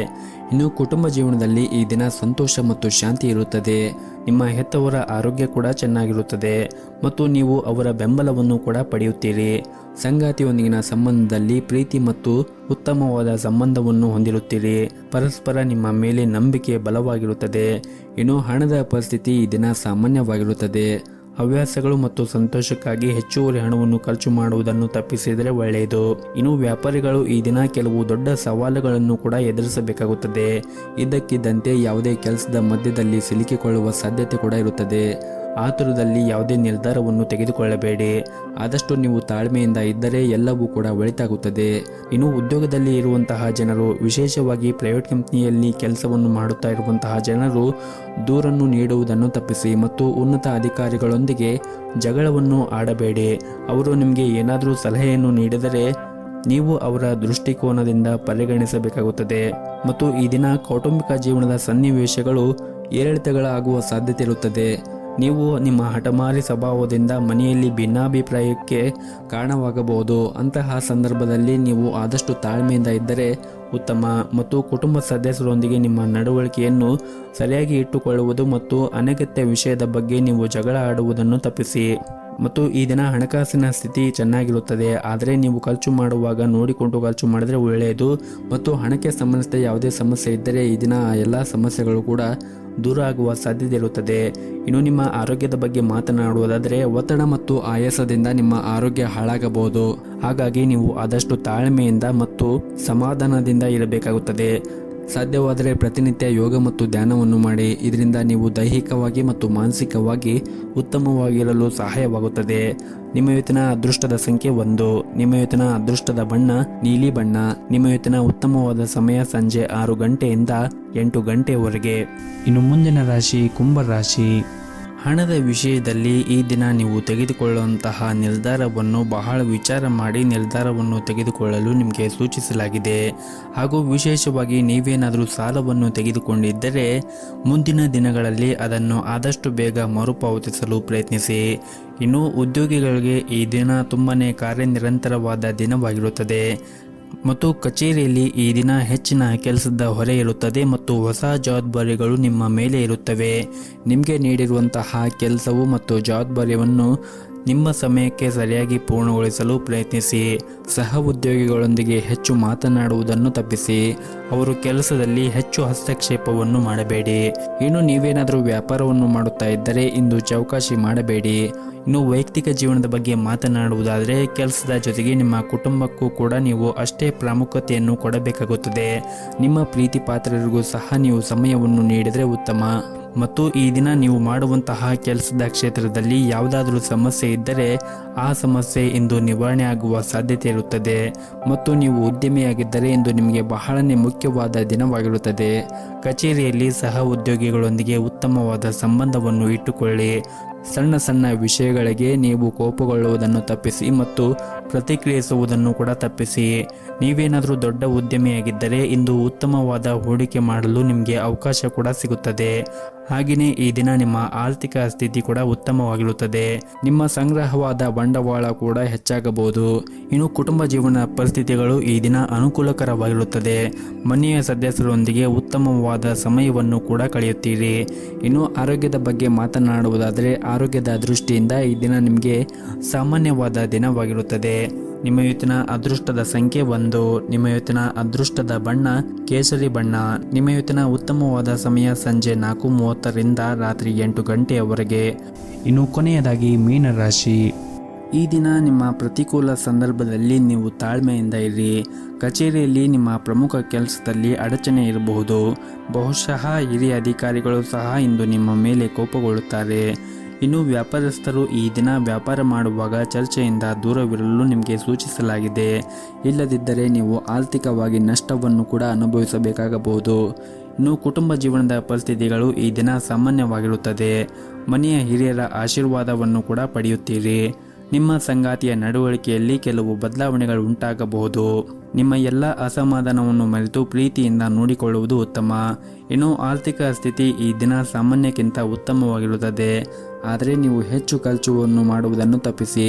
ಇನ್ನು ಕುಟುಂಬ ಜೀವನದಲ್ಲಿ ಈ ದಿನ ಸಂತೋಷ ಮತ್ತು ಶಾಂತಿ ಇರುತ್ತದೆ. ನಿಮ್ಮ ಹೆತ್ತವರ ಆರೋಗ್ಯ ಕೂಡ ಚೆನ್ನಾಗಿರುತ್ತದೆ ಮತ್ತು ನೀವು ಅವರ ಬೆಂಬಲವನ್ನು ಕೂಡ ಪಡೆಯುತ್ತೀರಿ. ಸಂಗಾತಿಯೊಂದಿಗಿನ ಸಂಬಂಧದಲ್ಲಿ ಪ್ರೀತಿ ಮತ್ತು ಉತ್ತಮವಾದ ಸಂಬಂಧವನ್ನು ಹೊಂದಿರುತ್ತೀರಿ. ಪರಸ್ಪರ ನಿಮ್ಮ ಮೇಲೆ ನಂಬಿಕೆ ಬಲವಾಗಿರುತ್ತದೆ. ಇನ್ನು ಹಣದ ಪರಿಸ್ಥಿತಿ ಈ ದಿನ ಸಾಮಾನ್ಯವಾಗಿರುತ್ತದೆ. ಹವ್ಯಾಸಗಳು ಮತ್ತು ಸಂತೋಷಕ್ಕಾಗಿ ಹೆಚ್ಚುವರಿ ಹಣವನ್ನು ಖರ್ಚು ಮಾಡುವುದನ್ನು ತಪ್ಪಿಸಿದರೆ ಒಳ್ಳೆಯದು. ಇನ್ನು ವ್ಯಾಪಾರಿಗಳು ಈ ದಿನ ಕೆಲವು ದೊಡ್ಡ ಸವಾಲುಗಳನ್ನು ಕೂಡ ಎದುರಿಸಬೇಕಾಗುತ್ತದೆ. ಇದ್ದಕ್ಕಿದ್ದಂತೆ ಯಾವುದೇ ಕೆಲಸದ ಮಧ್ಯದಲ್ಲಿ ಸಿಲುಕಿಕೊಳ್ಳುವ ಸಾಧ್ಯತೆ ಕೂಡ ಇರುತ್ತದೆ. ಆತುರದಲ್ಲಿ ಯಾವುದೇ ನಿರ್ಧಾರವನ್ನು ತೆಗೆದುಕೊಳ್ಳಬೇಡಿ. ಆದಷ್ಟು ನೀವು ತಾಳ್ಮೆಯಿಂದ ಇದ್ದರೆ ಎಲ್ಲವೂ ಕೂಡ ಒಳಿತಾಗುತ್ತದೆ. ಇನ್ನು ಉದ್ಯೋಗದಲ್ಲಿ ಇರುವಂತಹ ಜನರು, ವಿಶೇಷವಾಗಿ ಪ್ರೈವೇಟ್ ಕಂಪನಿಯಲ್ಲಿ ಕೆಲಸವನ್ನು ಮಾಡುತ್ತಾ ಇರುವಂತಹ ಜನರು ದೂರನ್ನು ನೀಡುವುದನ್ನು ತಪ್ಪಿಸಿ ಮತ್ತು ಉನ್ನತ ಅಧಿಕಾರಿಗಳೊಂದಿಗೆ ಜಗಳವನ್ನು ಆಡಬೇಡಿ. ಅವರು ನಿಮಗೆ ಏನಾದರೂ ಸಲಹೆಯನ್ನು ನೀಡಿದರೆ ನೀವು ಅವರ ದೃಷ್ಟಿಕೋನದಿಂದ ಪರಿಗಣಿಸಬೇಕಾಗುತ್ತದೆ. ಮತ್ತು ಈ ದಿನ ಕೌಟುಂಬಿಕ ಜೀವನದ ಸನ್ನಿವೇಶಗಳು ಏರಿಳಿತಗಳಾಗುವ ಸಾಧ್ಯತೆ ಇರುತ್ತದೆ. ನೀವು ನಿಮ್ಮ ಹಠಮಾರಿ ಸ್ವಭಾವದಿಂದ ಮನೆಯಲ್ಲಿ ಭಿನ್ನಾಭಿಪ್ರಾಯಕ್ಕೆ ಕಾರಣವಾಗಬಹುದು. ಅಂತಹ ಸಂದರ್ಭದಲ್ಲಿ ನೀವು ಆದಷ್ಟು ತಾಳ್ಮೆಯಿಂದ ಇದ್ದರೆ ಉತ್ತಮ. ಮತ್ತು ಕುಟುಂಬ ಸದಸ್ಯರೊಂದಿಗೆ ನಿಮ್ಮ ನಡವಳಿಕೆಯನ್ನು ಸರಿಯಾಗಿ ಇಟ್ಟುಕೊಳ್ಳುವುದು ಮತ್ತು ಅನಗತ್ಯ ವಿಷಯದ ಬಗ್ಗೆ ನೀವು ಜಗಳ ಆಡುವುದನ್ನು ತಪ್ಪಿಸಿ. ಮತ್ತು ಈ ದಿನ ಹಣಕಾಸಿನ ಸ್ಥಿತಿ ಚೆನ್ನಾಗಿರುತ್ತದೆ. ಆದರೆ ನೀವು ಖರ್ಚು ಮಾಡುವಾಗ ನೋಡಿಕೊಂಡು ಖರ್ಚು ಮಾಡಿದರೆ ಒಳ್ಳೆಯದು. ಮತ್ತು ಹಣಕ್ಕೆ ಸಂಬಂಧಿಸಿದ ಯಾವುದೇ ಸಮಸ್ಯೆ ಇದ್ದರೆ ಈ ದಿನ ಎಲ್ಲ ಸಮಸ್ಯೆಗಳು ಕೂಡ ದೂರ ಆಗುವ ಸಾಧ್ಯತೆ ಇರುತ್ತದೆ. ಇನ್ನು ನಿಮ್ಮ ಆರೋಗ್ಯದ ಬಗ್ಗೆ ಮಾತನಾಡುವುದಾದರೆ ಒತ್ತಡ ಮತ್ತು ಆಯಾಸದಿಂದ ನಿಮ್ಮ ಆರೋಗ್ಯ ಹಾಳಾಗಬಹುದು. ಹಾಗಾಗಿ ನೀವು ಆದಷ್ಟು ತಾಳ್ಮೆಯಿಂದ ಮತ್ತು ಸಮಾಧಾನದಿಂದ ಇರಬೇಕಾಗುತ್ತದೆ. ಸಾಧ್ಯವಾದರೆ ಪ್ರತಿನಿತ್ಯ ಯೋಗ ಮತ್ತು ಧ್ಯಾನವನ್ನು ಮಾಡಿ. ಇದರಿಂದ ನೀವು ದೈಹಿಕವಾಗಿ ಮತ್ತು ಮಾನಸಿಕವಾಗಿ ಉತ್ತಮವಾಗಿರಲು ಸಹಾಯವಾಗುತ್ತದೆ. ನಿಮ್ಮ ಇವತ್ತಿನ ಅದೃಷ್ಟದ ಸಂಖ್ಯೆ 1. ನಿಮ್ಮ ಇವತ್ತಿನ ಅದೃಷ್ಟದ ಬಣ್ಣ ನೀಲಿ ಬಣ್ಣ. ನಿಮ್ಮ ಇವತ್ತಿನ ಉತ್ತಮವಾದ ಸಮಯ ಸಂಜೆ 6 ಗಂಟೆಯಿಂದ 8 ಗಂಟೆಯವರೆಗೆ. ಇನ್ನು ಮುಂದಿನ ರಾಶಿ ಕುಂಭ ರಾಶಿ. ಹಣದ ವಿಷಯದಲ್ಲಿ ಈ ದಿನ ನೀವು ತೆಗೆದುಕೊಳ್ಳುವಂತಹ ನಿರ್ಧಾರವನ್ನು ಬಹಳ ವಿಚಾರ ಮಾಡಿ ನಿರ್ಧಾರವನ್ನು ತೆಗೆದುಕೊಳ್ಳಲು ನಿಮಗೆ ಸೂಚಿಸಲಾಗಿದೆ. ಹಾಗೂ ವಿಶೇಷವಾಗಿ ನೀವೇನಾದರೂ ಸಾಲವನ್ನು ತೆಗೆದುಕೊಂಡಿದ್ದರೆ ಮುಂದಿನ ದಿನಗಳಲ್ಲಿ ಅದನ್ನು ಆದಷ್ಟು ಬೇಗ ಮರುಪಾವತಿಸಲು ಪ್ರಯತ್ನಿಸಿ. ಇನ್ನು ಉದ್ಯೋಗಿಗಳಿಗೆ ಈ ದಿನ ತುಂಬಾ ಕಾರ್ಯನಿರಂತರವಾದ ದಿನವಾಗಿರುತ್ತದೆ. ಮತ್ತು ಕಚೇರಿಯಲ್ಲಿ ಈ ದಿನ ಹೆಚ್ಚಿನ ಕೆಲಸದ ಹೊರೆ ಇರುತ್ತದೆ ಮತ್ತು ಹೊಸ ಜವಾಬ್ದಾರಿಗಳು ನಿಮ್ಮ ಮೇಲೆ ಇರುತ್ತವೆ. ನಿಮಗೆ ನೀಡಿರುವಂತಹ ಕೆಲಸವು ಮತ್ತು ಜವಾಬ್ದಾರಿಯನ್ನು ನಿಮ್ಮ ಸಮಯಕ್ಕೆ ಸರಿಯಾಗಿ ಪೂರ್ಣಗೊಳಿಸಲು ಪ್ರಯತ್ನಿಸಿ. ಸಹ ಉದ್ಯೋಗಿಗಳೊಂದಿಗೆ ಹೆಚ್ಚು ಮಾತನಾಡುವುದನ್ನು ತಪ್ಪಿಸಿ. ಅವರು ಕೆಲಸದಲ್ಲಿ ಹೆಚ್ಚು ಹಸ್ತಕ್ಷೇಪವನ್ನು ಮಾಡಬೇಡಿ. ಇನ್ನು ನೀವೇನಾದರೂ ವ್ಯಾಪಾರವನ್ನು ಮಾಡುತ್ತಾ ಇದ್ದರೆ ಇಂದು ಚೌಕಾಶಿ ಮಾಡಬೇಡಿ. ಇನ್ನು ವೈಯಕ್ತಿಕ ಜೀವನದ ಬಗ್ಗೆ ಮಾತನಾಡುವುದಾದರೆ ಕೆಲಸದ ಜೊತೆಗೆ ನಿಮ್ಮ ಕುಟುಂಬಕ್ಕೂ ಕೂಡ ನೀವು ಅಷ್ಟೇ ಪ್ರಾಮುಖ್ಯತೆಯನ್ನು ಕೊಡಬೇಕಾಗುತ್ತದೆ. ನಿಮ್ಮ ಪ್ರೀತಿ ಪಾತ್ರರಿಗೂ ಸಹ ನೀವು ಸಮಯವನ್ನು ನೀಡಿದರೆ ಉತ್ತಮ. ಮತ್ತು ಈ ದಿನ ನೀವು ಮಾಡುವಂತಹ ಕೆಲಸದ ಕ್ಷೇತ್ರದಲ್ಲಿ ಯಾವುದಾದರೂ ಸಮಸ್ಯೆ ಇದ್ದರೆ ಆ ಸಮಸ್ಯೆ ಇಂದು ನಿವಾರಣೆ ಆಗುವ ಸಾಧ್ಯತೆ ಇರುತ್ತದೆ. ಮತ್ತು ನೀವು ಉದ್ಯಮಿಯಾಗಿದ್ದರೆ ಇಂದು ನಿಮಗೆ ಬಹಳನೇ ಮುಖ್ಯವಾದ ದಿನವಾಗಿರುತ್ತದೆ. ಕಚೇರಿಯಲ್ಲಿ ಸಹ ಉದ್ಯೋಗಿಗಳೊಂದಿಗೆ ಉತ್ತಮವಾದ ಸಂಬಂಧವನ್ನು ಇಟ್ಟುಕೊಳ್ಳಿ. ಸಣ್ಣ ಸಣ್ಣ ವಿಷಯಗಳಿಗೆ ನೀವು ಕೋಪಗೊಳ್ಳುವುದನ್ನು ತಪ್ಪಿಸಿ ಮತ್ತು ಪ್ರತಿಕ್ರಿಯಿಸುವುದನ್ನು ಕೂಡ ತಪ್ಪಿಸಿ. ನೀವೇನಾದರೂ ದೊಡ್ಡ ಉದ್ಯಮಿಯಾಗಿದ್ದರೆ ಇಂದು ಉತ್ತಮವಾದ ಹೂಡಿಕೆ ಮಾಡಲು ನಿಮಗೆ ಅವಕಾಶ ಕೂಡ ಸಿಗುತ್ತದೆ. ಹಾಗೆಯೇ ಈ ದಿನ ನಿಮ್ಮ ಆರ್ಥಿಕ ಸ್ಥಿತಿ ಕೂಡ ಉತ್ತಮವಾಗಿರುತ್ತದೆ. ನಿಮ್ಮ ಸಂಗ್ರಹವಾದ ಬಂಡವಾಳ ಕೂಡ ಹೆಚ್ಚಾಗಬಹುದು. ಇನ್ನು ಕುಟುಂಬ ಜೀವನ ಪರಿಸ್ಥಿತಿಗಳು ಈ ದಿನ ಅನುಕೂಲಕರವಾಗಿರುತ್ತದೆ. ಮನೆಯ ಸದಸ್ಯರೊಂದಿಗೆ ಉತ್ತಮವಾದ ಸಮಯವನ್ನು ಕೂಡ ಕಳೆಯುತ್ತೀರಿ. ಇನ್ನು ಆರೋಗ್ಯದ ಬಗ್ಗೆ ಮಾತನಾಡುವುದಾದರೆ ಆರೋಗ್ಯದ ದೃಷ್ಟಿಯಿಂದ ಈ ದಿನ ನಿಮಗೆ ಸಾಮಾನ್ಯವಾದ ದಿನವಾಗಿರುತ್ತದೆ. ನಿಮ್ಮ ಇವತ್ತಿನ ಅದೃಷ್ಟದ ಸಂಖ್ಯೆ 1. ನಿಮ್ಮ ಇವತ್ತಿನ ಅದೃಷ್ಟದ ಬಣ್ಣ ಕೇಸರಿ ಬಣ್ಣ. ನಿಮ್ಮ ಇವತ್ತಿನ ಉತ್ತಮವಾದ ಸಮಯ ಸಂಜೆ 4:30ರಿಂದ ರಾತ್ರಿ 8 ಗಂಟೆಯವರೆಗೆ. ಇನ್ನು ಕೊನೆಯದಾಗಿ ಮೀನರಾಶಿ. ಈ ದಿನ ನಿಮ್ಮ ಪ್ರತಿಕೂಲ ಸಂದರ್ಭದಲ್ಲಿ ನೀವು ತಾಳ್ಮೆಯಿಂದ ಇರಿ. ಕಚೇರಿಯಲ್ಲಿ ನಿಮ್ಮ ಪ್ರಮುಖ ಕೆಲಸದಲ್ಲಿ ಅಡಚಣೆ ಇರಬಹುದು. ಬಹುಶಃ ಹಿರಿಯ ಅಧಿಕಾರಿಗಳು ಸಹ ಇಂದು ನಿಮ್ಮ ಮೇಲೆ ಕೋಪಗೊಳ್ಳುತ್ತಾರೆ. ಇನ್ನು ವ್ಯಾಪಾರಸ್ಥರು ಈ ದಿನ ವ್ಯಾಪಾರ ಮಾಡುವಾಗ ಚರ್ಚೆಯಿಂದ ದೂರವಿರಲು ನಿಮಗೆ ಸೂಚಿಸಲಾಗಿದೆ. ಇಲ್ಲದಿದ್ದರೆ ನೀವು ಆರ್ಥಿಕವಾಗಿ ನಷ್ಟವನ್ನು ಕೂಡ ಅನುಭವಿಸಬೇಕಾಗಬಹುದು. ಇನ್ನು ಕುಟುಂಬ ಜೀವನದ ಪರಿಸ್ಥಿತಿಗಳು ಈ ದಿನ ಸಾಮಾನ್ಯವಾಗಿರುತ್ತದೆ. ಮನೆಯ ಹಿರಿಯರ ಆಶೀರ್ವಾದವನ್ನು ಕೂಡ ಪಡೆಯುತ್ತೀರಿ. ನಿಮ್ಮ ಸಂಗಾತಿಯ ನಡವಳಿಕೆಯಲ್ಲಿ ಕೆಲವು ಬದಲಾವಣೆಗಳು ಉಂಟಾಗಬಹುದು. ನಿಮ್ಮ ಎಲ್ಲ ಅಸಮಾಧಾನವನ್ನು ಮರೆತು ಪ್ರೀತಿಯಿಂದ ನೋಡಿಕೊಳ್ಳುವುದು ಉತ್ತಮ. ಇನ್ನು ಆರ್ಥಿಕ ಸ್ಥಿತಿ ಈ ದಿನ ಸಾಮಾನ್ಯಕ್ಕಿಂತ ಉತ್ತಮವಾಗಿರುತ್ತದೆ. ಆದರೆ ನೀವು ಹೆಚ್ಚು ಖರ್ಚುವನ್ನು ಮಾಡುವುದನ್ನು ತಪ್ಪಿಸಿ.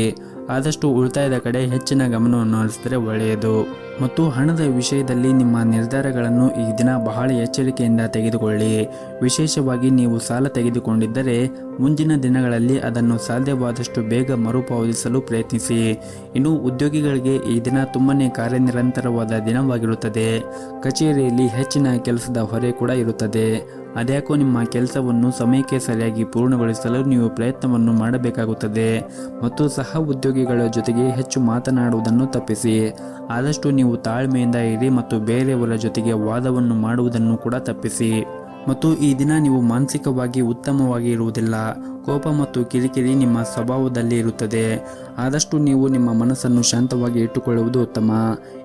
ಆದಷ್ಟು ಉಳಿತಾಯದ ಕಡೆ ಹೆಚ್ಚಿನ ಗಮನವನ್ನು ಹರಿಸಿದರೆ ಒಳ್ಳೆಯದು. ಮತ್ತು ಹಣದ ವಿಷಯದಲ್ಲಿ ನಿಮ್ಮ ನಿರ್ಧಾರಗಳನ್ನು ಈ ದಿನ ಬಹಳ ಎಚ್ಚರಿಕೆಯಿಂದ ತೆಗೆದುಕೊಳ್ಳಿ. ವಿಶೇಷವಾಗಿ ನೀವು ಸಾಲ ತೆಗೆದುಕೊಂಡಿದ್ದರೆ ಮುಂದಿನ ದಿನಗಳಲ್ಲಿ ಅದನ್ನು ಸಾಧ್ಯವಾದಷ್ಟು ಬೇಗ ಮರುಪಾವತಿಸಲು ಪ್ರಯತ್ನಿಸಿ. ಇನ್ನು ಉದ್ಯೋಗಿಗಳಿಗೆ ಈ ದಿನ ತುಂಬನೇ ಕಾರ್ಯನಿರಂತರವಾದ ದಿನವಾಗಿರುತ್ತದೆ. ಕಚೇರಿಯಲ್ಲಿ ಹೆಚ್ಚಿನ ಕೆಲಸದ ಹೊರೆ ಕೂಡ ಇರುತ್ತದೆ. ಅದ್ಯಾಕೋ ನಿಮ್ಮ ಕೆಲಸವನ್ನು ಸಮಯಕ್ಕೆ ಸರಿಯಾಗಿ ಪೂರ್ಣಗೊಳಿಸಲು ನೀವು ಪ್ರಯತ್ನವನ್ನು ಮಾಡಬೇಕಾಗುತ್ತದೆ. ಮತ್ತು ಸಹ ಉದ್ಯೋಗಿಗಳ ಜೊತೆಗೆ ಹೆಚ್ಚು ಮಾತನಾಡುವುದನ್ನು ತಪ್ಪಿಸಿ. ಆದಷ್ಟು ನೀವು ತಾಳ್ಮೆಯಿಂದ ಇರಿ ಮತ್ತು ಬೇರೆಯವರ ಜೊತೆಗೆ ವಾದವನ್ನು ಮಾಡುವುದನ್ನು ಕೂಡ ತಪ್ಪಿಸಿ. ಮತ್ತು ಈ ದಿನ ನೀವು ಮಾನಸಿಕವಾಗಿ ಉತ್ತಮವಾಗಿ ಇರುವುದಿಲ್ಲ. ಕೋಪ ಮತ್ತು ಕಿರಿಕಿರಿ ನಿಮ್ಮ ಸ್ವಭಾವದಲ್ಲಿ ಇರುತ್ತದೆ. ಆದಷ್ಟು ನೀವು ನಿಮ್ಮ ಮನಸ್ಸನ್ನು ಶಾಂತವಾಗಿ ಇಟ್ಟುಕೊಳ್ಳುವುದು ಉತ್ತಮ.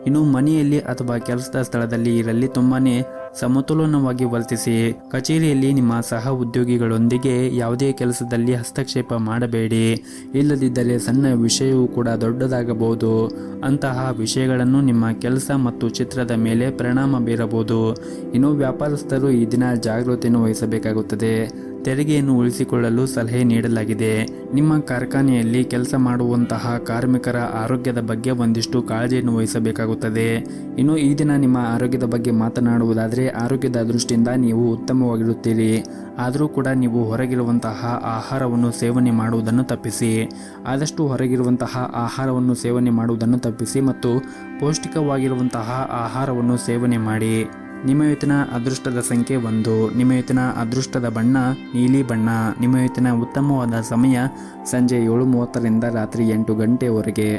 ಇನ್ನು ಮನೆಯಲ್ಲಿ ಅಥವಾ ಕೆಲಸದ ಸ್ಥಳದಲ್ಲಿ ಇರಲಿ ತುಂಬಾನೇ ಸಮತೋಲನವಾಗಿ ವರ್ತಿಸಿ. ಕಚೇರಿಯಲ್ಲಿ ನಿಮ್ಮ ಸಹ ಉದ್ಯೋಗಿಗಳೊಂದಿಗೆ ಯಾವುದೇ ಕೆಲಸದಲ್ಲಿ ಹಸ್ತಕ್ಷೇಪ ಮಾಡಬೇಡಿ. ಇಲ್ಲದಿದ್ದರೆ ಸಣ್ಣ ವಿಷಯವೂ ಕೂಡ ದೊಡ್ಡದಾಗಬಹುದು. ಅಂತಹ ವಿಷಯಗಳನ್ನು ನಿಮ್ಮ ಕೆಲಸ ಮತ್ತು ಚಿತ್ರದ ಮೇಲೆ ಪರಿಣಾಮ ಬೀರಬಹುದು. ಇನ್ನು ವ್ಯಾಪಾರಸ್ಥರು ಈ ದಿನ ಜಾಗೃತಿಯನ್ನು ವಹಿಸಬೇಕಾಗುತ್ತದೆ. ತೆರಿಗೆಯನ್ನು ಉಳಿಸಿಕೊಳ್ಳಲು ಸಲಹೆ ನೀಡಲಾಗಿದೆ. ನಿಮ್ಮ ಕಾರ್ಖಾನೆಯಲ್ಲಿ ಕೆಲಸ ಮಾಡುವಂತಹ ಕಾರ್ಮಿಕರ ಆರೋಗ್ಯದ ಬಗ್ಗೆ ಒಂದಿಷ್ಟು ಕಾಳಜಿಯನ್ನು ವಹಿಸಬೇಕಾಗುತ್ತದೆ. ಇನ್ನು ಈ ದಿನ ನಿಮ್ಮ ಆರೋಗ್ಯದ ಬಗ್ಗೆ ಮಾತನಾಡುವುದಾದರೆ ಆರೋಗ್ಯದ ದೃಷ್ಟಿಯಿಂದ ನೀವು ಉತ್ತಮವಾಗಿರುತ್ತೀರಿ. ಆದರೂ ಕೂಡ ನೀವು ಹೊರಗಿರುವಂತಹ ಆಹಾರವನ್ನು ಸೇವನೆ ಮಾಡುವುದನ್ನು ತಪ್ಪಿಸಿ. ಆದಷ್ಟು ಹೊರಗಿರುವಂತಹ ಆಹಾರವನ್ನು ಸೇವನೆ ಮಾಡುವುದನ್ನು ತಪ್ಪಿಸಿ ಮತ್ತು ಪೌಷ್ಟಿಕವಾಗಿರುವಂತಹ ಆಹಾರವನ್ನು ಸೇವನೆ ಮಾಡಿ. ನಿಮ್ಮ ಇವತ್ತಿನ ಅದೃಷ್ಟದ ಸಂಖ್ಯೆ 1. ನಿಮ್ಮ ಇವತ್ತಿನ ಅದೃಷ್ಟದ ಬಣ್ಣ ನೀಲಿ ಬಣ್ಣ. ನಿಮ್ಮ ಇವತ್ತಿನ ಉತ್ತಮವಾದ ಸಮಯ ಸಂಜೆ 7:30ರಿಂದ ರಾತ್ರಿ 8 ಗಂಟೆಯವರೆಗೆ.